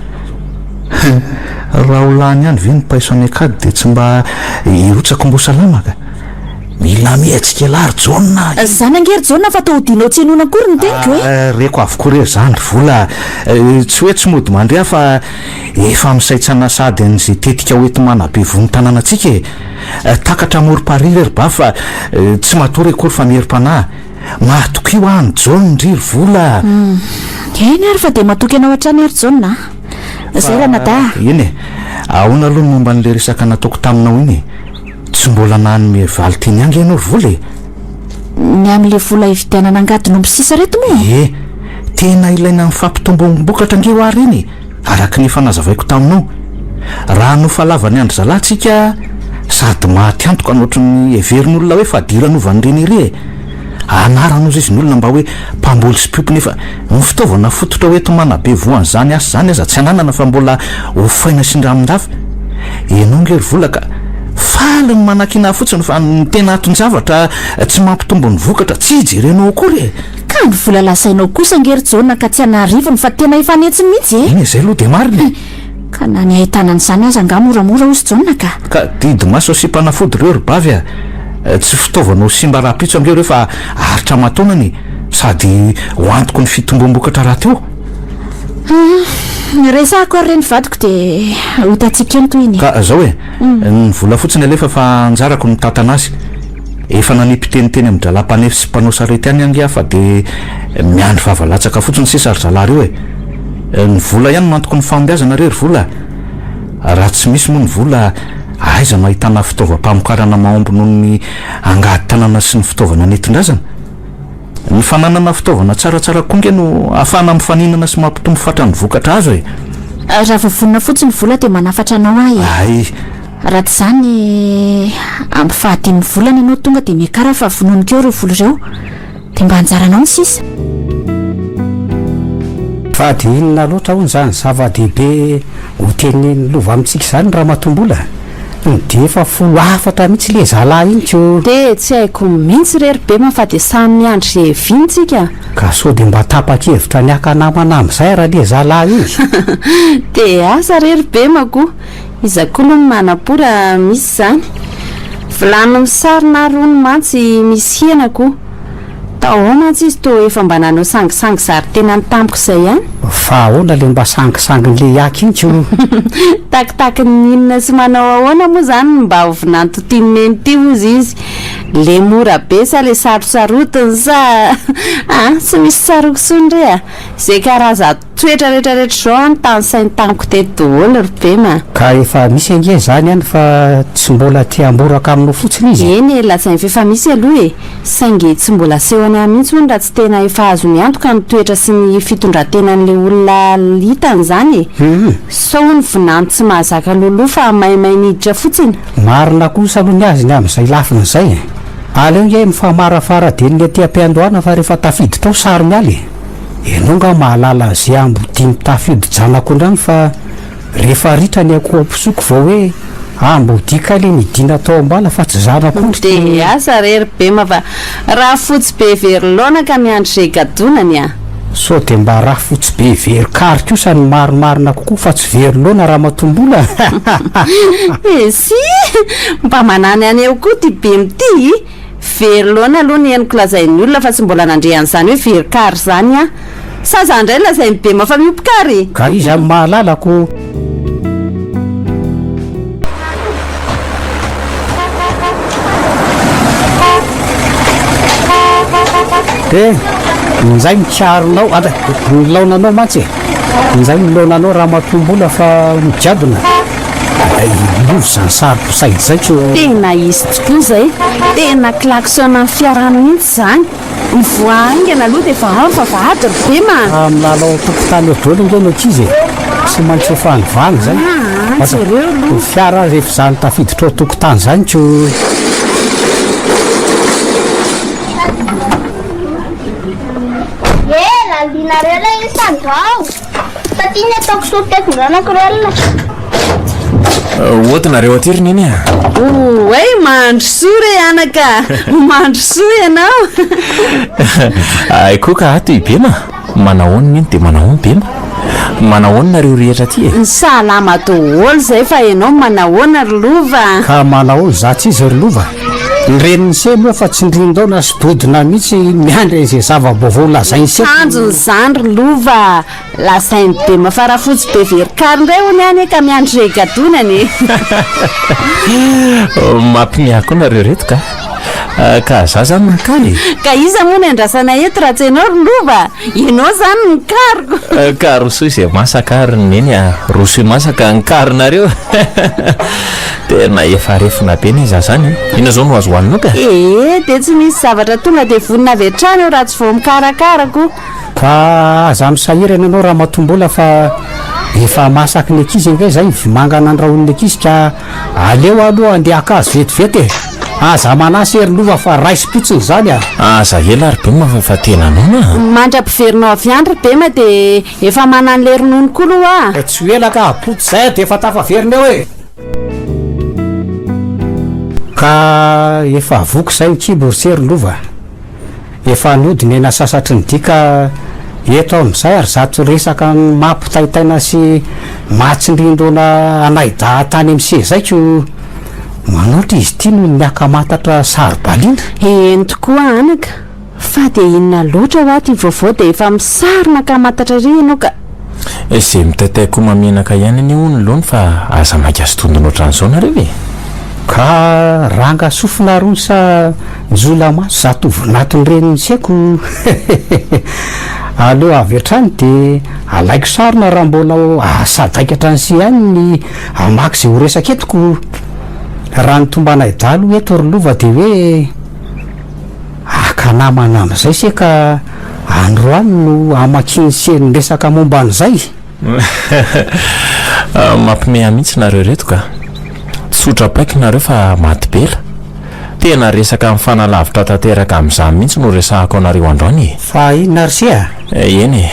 S5: raha olany ihany ve ny paisoany akady dia tsy mba irotsako mbo salamaka mila mihetsika lary jaona
S2: zany angery jaona fa tahodinao tsy enona akory ny teniko
S5: reko avokoa rery zany ry vola tsy hoe tsy mody mandrea fa efa misaitsana sady an'izay tetika hoety manabe vony tanànatsika takatra morim-pari rery ba fa tsy matory akory fa mierim-panahy mahatoky io any jaona ndry ry vola
S2: eny ary fa dia matoky anao hatrany ary jaona zay raha nada
S5: eny ahoana aloha ny momba n'le resaka nataoko taminao iny tsy mbola nanome valy teny angy ianao ry vola
S2: ny amin'le vola hividianana angadinao misisa reto moa
S5: tena ilaina ny fampitombombokatra ange ho ary iny araka ny fanazavaiko taminao raha no falavany andro zalantsika sady mahatiantoka anoatra ny heverin'olona hoe fadiran'ovany reny ire anarano izy ny olona mba hoe mpamboly sy piopo nefa ny fitaovana fototra hoe tomanabe voan'izany asa zany aza tsy ananana fa mbola hofaina sindramindafy ianao nge ry vola ka faly ny manakina fotsiny fa ny tena aton-javatra tsy mampitombo ny vokatra tsy hijerenao akory
S2: ka ny vola lasainao kosa ngery jaona ka tsy anarivony fa tena efanetsy mihitsy
S5: iny izay aloha dia mariny
S2: ka na ny ahitana an'izany aza nga moramora ozy jaona
S5: ka didy maso sy mpanafody reo ry bavy tsy fitaovana ho simba raha-pitso am'reo reo fa aritra matonany sady hoantoko ny fitombombokatra raha teo
S2: resako ary reny vadiko dia hitantsika eny toy iny
S5: ka zao ny vola fotsiny alefa fa anjarako ny tatana azy efa nanipiteniteny amin'ny dralam-panefy sy mpanao sarety any angy afa dia miandry vavalatsaka fotsiny sesary zalahy reo ny vola ihany mantoko ny fambeazana rery vola raha tsy misy moa ny vola aiza mahitana fitaovam-pamokarana mahomby noho ny angady tanàna sy ny fitaovana nentin-drazana ny fananana fitaovana tsaratsara konge no ahafahana mifaninana sy mampitombo fatrany vokatra azo
S2: raha vovonina fotsiny vola dia manafatra anao
S5: ay
S2: raha tsy zany amin'ny fahadimy volana ianao tonga dia miakara fa vononikeo reo vola ireo dia mba hanjaranao ny sisa
S6: fa dia inona loatra hono zany zava-dehibe ho teneny lova amintsika zany raha matombola dia efa folo afatra mihitsy le zalahy iny ko
S2: dia tsy haiko mihitsy rery be ma fa dia samy miandry zay vintsika
S6: ka so dia mba tapa-kevitra ny akanamana amin'izay raha le zalahy iny
S2: dia asa rery be mako izakoa aloha ny manapora misy zany vilano misarina rony mantsy misy henako tao mantsy izy to efa mba nanao sangisangy zary tena ny tampoko izay ihany
S6: fa ahoana le mba sangisanginy le aky iny ko
S2: takitaky ny inona sy manao ahoana moa zany mba hovinantotininy ty ozy izy le mora be sa le sarosarotiny sa tsy misy tsarokisony re zay karaza toetra rehetrarehetra zao any tany sainy tamiko teto daholo ry be ma
S6: ka efa misy ange zany any fa tsy mbola te-amboraka aminao fotsiny izy
S2: eny lazainy fefa misy aloha saingy tsy mbola sehoany any mihitsy hono raha tsy tena efa azo miantoka ny toetra sy ny fitondrantenan'le olona litany zany sao ny vinano tsy mahazaka loloha fa maimay niditra fotsiny
S6: marina kosa aloha ny azy ny amin'izay lafiny izay aleo nge mifamarafara de ny aty am-piandohana fa rehefa tafidy tao sary mialy ianao nga mahalala zay ambodimy tafidy janako ndrany fa rehefa ritra ny akoho ampisoko vao hoe ambodika le midina tao ambala fa tsy zanako
S2: de asa rery be ma fa raha fotsy be verilona ka miandry zay gadonany
S6: so de mba raha fotsy be verikary kosa ny marimarina kokoa fa tsy verilona raha matombola
S2: sy mba manany any eo koa ty be mity verilona aloha ny eniko lazain'ny olona fa tsy mbola nandrehan'izany hoe verikary zany sa zandray lazainy be mafa miopikary
S6: ka izy amin'ny mahalalako nizay mikiaronao ada nilaonanao mantsy nizay milaonanao raha matombola fa mijiadona lovy zany sarosaidy zay ko
S2: tena izy tokoa zay tena klaksona ny fiarano mihitsy zany mivoaingana aloha dia fa fa vahady ry be ma
S6: amin'lalao tokotany odolo ngeno akizy sy mantsy fanivany zay
S2: reo
S6: fiara rehefa zany tafiditra ao tokotany zany ko
S7: Dinareo la isandao tatiny ataoko sotefindranak relona
S3: ohatinareo aty ry neny
S2: oey mandro soa re anaka mandro soa ianao
S3: ay koa ka ato i be ma manahoany neny dia manahoany be ma manahoany nareo rehetra aty
S2: ny salama daholo zay fa ianao manahoana ry lova
S6: ka manahoany zatsy izy ry lova nyreniny se moa fa tsy ndrindao na sododina mihitsy miandry zay zava-baovao lazainy se
S2: tanjony zany ry lova lazainy be mafarafotsy be verikary ndray hony any ka miandry zay gadonany
S3: mampiniako nareo reto ka za zany nakaly
S2: ka iza moa ny andrasana eto raha tsy ianao ry lova ianao zany nikariko
S3: ka roso izay masaka ary neny roso masaka nikarinareo tena efa refina be ny za zany ina zao no azo hoaninao ka
S2: dia tsy misy zavatra tonga dia vonina avy hatrany eo raha tsy vao mikarakarako
S6: ka aza misahirana ianao raha matombola fa efa masaky ny akizy ngay zay vimangana andrahon'ny akizy ka aleo aloha andeha akazo vetivety aza manasy ery lova fa raisy potsiny zany
S3: aza ela ary be mafa tena anona
S2: mandra-piverinao avy andry be ma dia efa manany le ronono koa aloha
S6: tsy hoela ka apotsy zay dia efa tafaverina eo e ka efa voky zay kiborsery lova efa nodiny ena sasatry ny dika eto amin'izay ary zato resaka mampitaitaina sy matsindrindrona anayda tany am'se zay ko manoatra izy ty no miakamatatra sarybaliana
S2: eny tokoa anaka fa dia inona loatra ho aty vaovao dia efa misarina kamatatra ry ianao ka
S3: zay mitaitaiko mamenaka ihany any hono lohany fa aza maka sy tondona ohatran'izao nareo e
S6: ka ranga sofina rony sa jolamaso za tovonatiny reny seko aleoa avy atrany de alaiko sarina raha mbola asadaika hatrany sy ihany ny amaky zay ho resaka etiko raha nitombanay dalo eto rylova de hoe akanamana am'izay seka androany no amakinysen'ny resaka momba an'izay
S3: mampimea mihitsy nareo reto ka tsotra-paiky nareo fa maty bela tena resaka mifanalavitra tanteraka amin'izany mihitsy no resahako anareo androany
S6: fa inona ry se a
S3: eny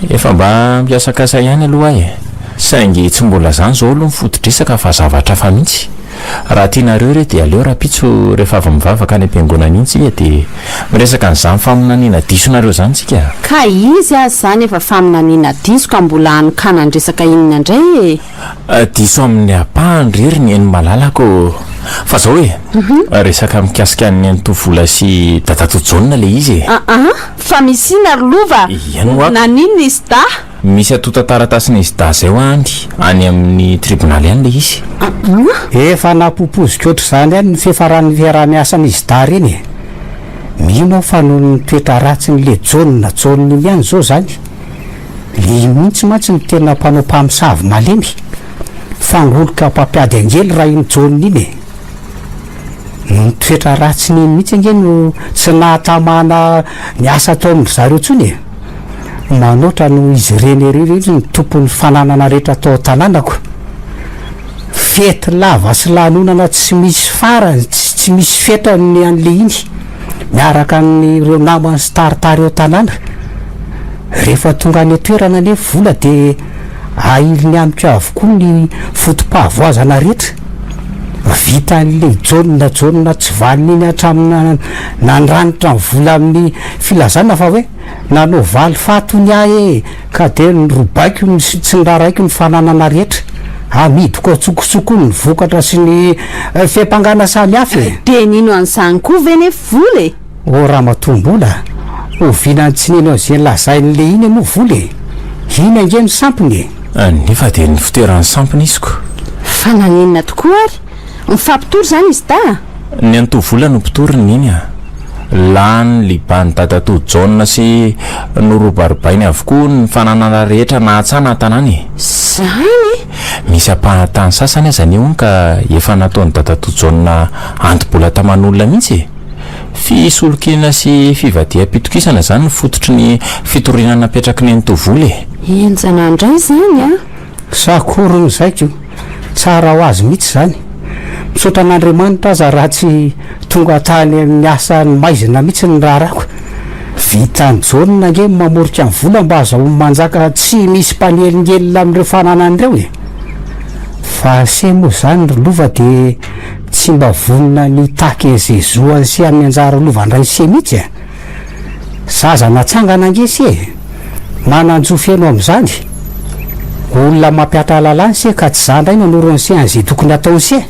S3: efa mba mpiasakasa ihany aloha e saingy tsy mbola zany zao aloha mifotodrisaka fa zavatra fa mihitsy raha tianareo re de aleo raha pitso rehefa avy mivavaka any am-piangonana iny tsika de miresaka an'izany faminaniana disonareo zany tsika
S2: ka izy azy zany efa faminaniana diso ka mbola anokana ny resaka inona indray
S3: diso amin'ny apahandrery ny eny malalako fa zao hoe resaka mikasika ny antovola sy datatojaonina le izy
S2: fa misy ina rylova naninona izy da
S3: misy atota taratasina izy da zay ho any amin'ny tribonaly any le izy
S6: efa nampopozika oatra zany any ny fiafaran'ny fiaraha-miasany izy da reny mino fa no nytoetra ratsiny le jaonina jaoniny ihany zao zany le mihitsy mantsy ny tena mpanao mpamosavy malemy fangoloka mpampiady angely raha iny jaoniny iny no nytoetra ratsiny iny mihitsy ange no tsy nahatamana ny asa atao amin'ny zareo tsony manoatra no izy reny erery ny tompon'ny fananana rehetra atao tanànako fety lava sy lanonana tsy misy farany tsy misy fetrany an'le iny miaraka n'ireo namany sy taritary eo tanàna rehefa tonga any toerana ne vola de ailiny amiko avokoa ny fotom-pahavoazana rehetra vita an'le jaonina tsy valin'iny hatramina nandranitra ny vola amin'ny filazana fa hoe nanao valy fatony ahy ka de nyrobaiko tsy niraraiko ny fananana rehetra amidiko atsokosoko ny vokatra sy ny fiampangana samy hafa
S2: de nino an'izany koa veny vola
S6: o raha matombola ovinany tsy nino an'izay lazain'le iny no vola ina inge ny sampony
S3: nefa de ny fitoeran'ny sampony iziko
S2: fa naninona tokoa ary mifampitory zany izy da
S3: ny antovola no mpitoriny iny lany libany datatoy jaonina sy norobarobainy avokoa ny fananana rehetra nahatsana tanany
S2: zany
S3: misy ampahatany sasany azany io ka efa nataony datatoy jaonina antobola taman'olona mihitsy fisolokina sy fivadia-pitokisana zany ny fototry ny fitorinana napetraky ny antovola
S2: enjana indray zany
S6: sakorony zaiko tsara ho azy mihitsy zany misaotra an'Andriamanitra aza raha tsy tonga tany amin'ny asa ny maizina mihitsy ny raharako vita ny jaonina nge mamorika ny vola mba azaho manjaka tsy misy mpanelingely amin'ireo fananany ireo fa se moa zany ry lova de tsy mba vonina ny taky zezoany sy amin'ny anjara lovandray se mihitsy zaza natsangana nge se mananjofy eno amin'izany olona mampiatra lalany se ka tsy zandray nanorony se an'izay tokony atao se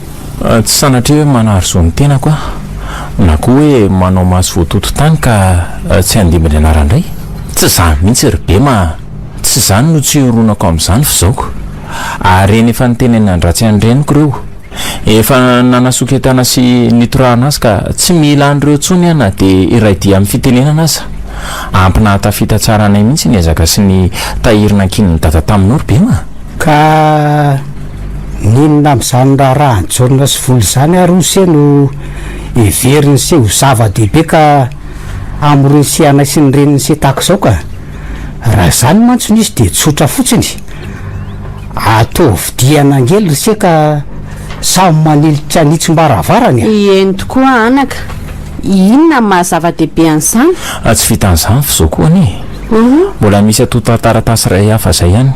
S3: tsy sanatria hoe manary zo ny tena koa na koa hoe manao maso voatoto tany ka tsy andiminy anarandray tsy zany mihitsy ry be ma tsy zany no tsy horonako amin'izany fa zaoko ary eny efa nyteneny andratsy andreniko ireo efa nanasoketana sy nitorahana azy ka tsy mila an'ireo tsony ana de iray dia amin'ny fitenenana aza ampina tafita tsara anay mihitsy ny ezaka sy ny tahirina ankininy data taminao ry be ma
S6: ka ninona amin'izany raha ny jaonina sy voly zany ary ose no everiny se ho zava-dehibe ka amorony sy anay sy ny reniny se tahako zao ka raha zany mantsy nisy de tsotra fotsiny atao vidiana angely ry se ka samy manilitra nitsim-baravarany
S2: eny tokoa anaka inona mahazava-dehibe an'izany
S3: tsy vita an'izany fa zao koa any mbola misy atota taratasy ray hafa zay ihany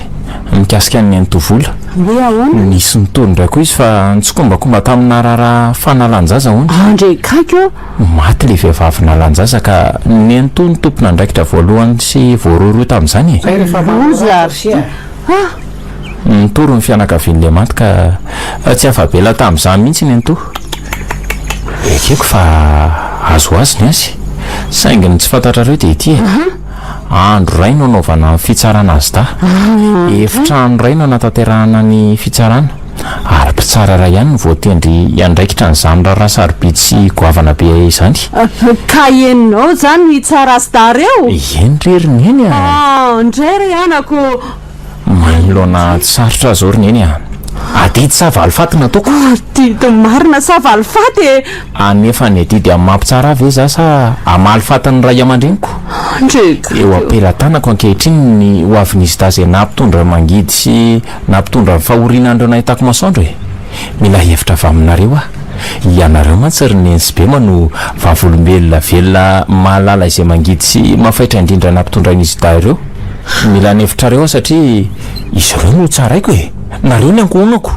S3: mikasika ny antovola nisy nitony ndray koa izy fa nitsokombakomba tamina raharaha fanalanjaza hony
S2: andre kako
S3: maty le vehivavy nalanjaza ka ny antony tompona ndraikitra voalohany sy voaroroa tamin'izany nitory ny fianakavian'le maty ka tsy afabela tamin'izany mihitsy ny anto ekeko fa azo azy ny azy sainginy tsy fantatrareo de ity andro ray no anaovana ny fitsarana azy da efitrano ray no anatanterahana ny fitsarana Ara-pitsara raha ihany ny voatendry iandraikitra nyzany raha sarobidy sy goavana be izany.
S2: Ka enao zany tsara sy dareo
S3: Eny reriny eny a.
S2: Indray ry anako
S3: Manoloana sarotra zao riny eny a. Adidy sa valifaty nataoko.
S2: didy marina sa valifaty
S3: Anefa ny adidy amin'ny mampitsara ve za sa amalifatany ray aman-dreniko.
S2: ndreka
S3: Eo ampelantanako ankehitriny ny hoavin'izy da zay nampitondra mangidy sy nampitondra fahoriana andro nahitako masoandro e. Mila hevitra avy aminareo a. Ianareo mantsy ry nensy be no vavolombelona velona mahalala izay mangidy sy mafaitra indrindra nampitondrain'izy da ireo. Mila nevitrareo satria izy ireo no tsaraiko e. Nareo ny ankohonako.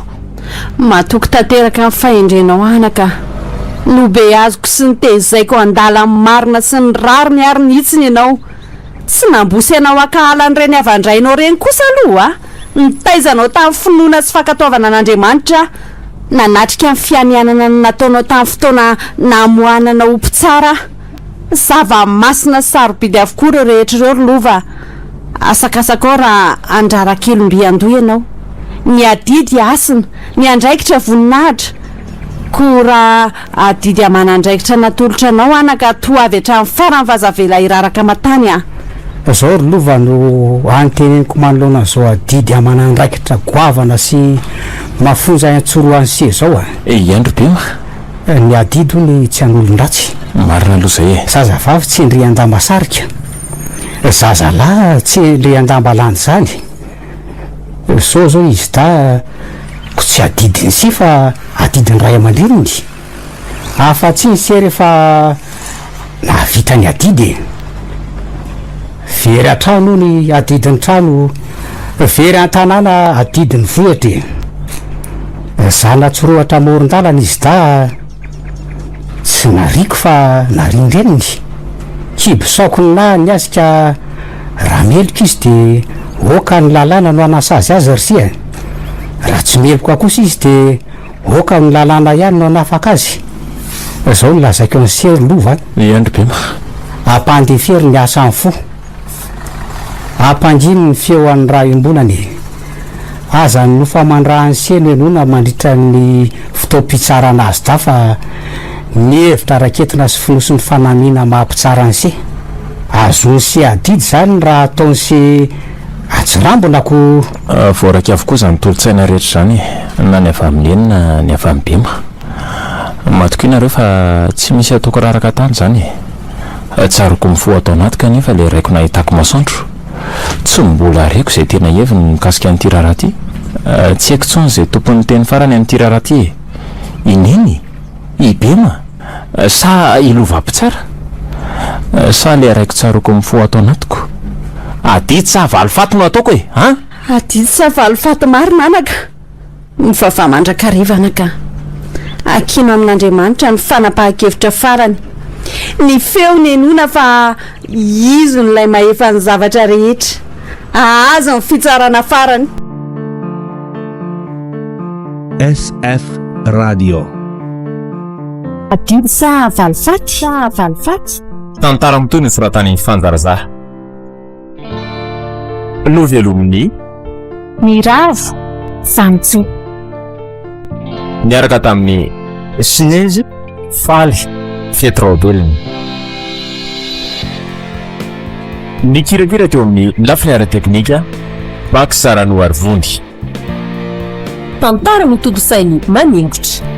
S2: matoky tanteraka amin'ny fahendrenao anaka no be azoko sy ny tezaiko andala amin'ny marina sy ny rary miary nihitsiny ianao tsy nambosy ianao akahalan'ireny avandrainao reny kosa aloha nitaizanao tamin'ny finoana sy fankataovana an'Andriamanitra nanatrika amin'ny fianianana nataonao tamin'ny fotoana namohanana ompo tsara zava-masina sy sarobidy avokoa ireo rehetra ireo ry lova. Asakasakao raha andrara kelomby andoha ianao ny adidy asina ny andraikitra voninahitra ko raha adidy amanandraikitra natolotra anao anaka toa avy hatramin'ny farany vazavela iraraka matany a.
S6: Zao ry lova no anteneniko manoloana zao adidy amanandraikitra goavana sy mafonja antsoroany se zao a.
S3: Iandro be
S6: Ny adidy ny tsy an'olon-dratsy.
S3: marina aloha zay e.
S6: Zazavavy tsy endry andamba sarika, zazalahy tsy endry andamba landy zany. So zao izy da ko tsy adidiny si fa adidiny ray aman-dreniny. Afa-tsy ny se rehefa navita ny adidy very an-trano ny adidiny trano, very an-tanàna adidiny vohitra. Zana tsorohatra amoron-dalana izy da tsy nariko fa narindreniny. Kibosaokony na niasika raha meloko izy de oka ny lalàna no anasa azy ry sia. Raha tsy meloko kosa izy de oka ny lalàna ihany no anafaka azy. Zao ny lazaiko ny sery lova.
S3: Iandro be
S6: Ampandefery ny asa ny fo, ampandriny ny feo an'ny raha iombonany. Aza ny nofamandrahany seno enona mandritra ny fotoam-pitsara anazy da fa ny hevitra raketina sy finosy ny fanamina mahampitsara ny se. Azony se adidy zany raha ataony se atsirambona ko.
S3: voaraka avokoa zany tolotsaina rehetra zany na ny avy amin'ny eny na ny avy amin'ny bema. Matokoa nareo fa tsy misy ataoko raraka tany zany e. Tsaroko mifoha atao anaty kanefa le raiko nahitako masoandro tsy mbola reko zay tena heviny mikasika an'ity raharaha ty. Tsy haiko tsony zay tompon'ny teny farany amin'ity raharaha ty e. Ineny ibema sa ilovampitsara sa le raiko tsaroko mifoha atao anatiko. Adidy sa valifaty no ataoko e ha?
S2: Adidy sa valifaty marina anaka ny vavamandrakariva anaka akino amin'Andriamanitra ny fanapahan-kevitra farany ny feo ny enona fa izo nylay mahefa ny zavatra rehetra azo ny fitsarana farany.
S1: SF Radio.
S4: Adidy sa valifaty
S3: Tantara mitoy ny soratany fanjarazaha. Novelominy
S4: miravo Samtso
S3: niaraka tamin'ny Sinezy Faly Fietraobeliny. Ny kirakira teo amin'ny lafiny ara-teknika Bak Saranoarivony.
S4: tantara mitodi sainy manengotra.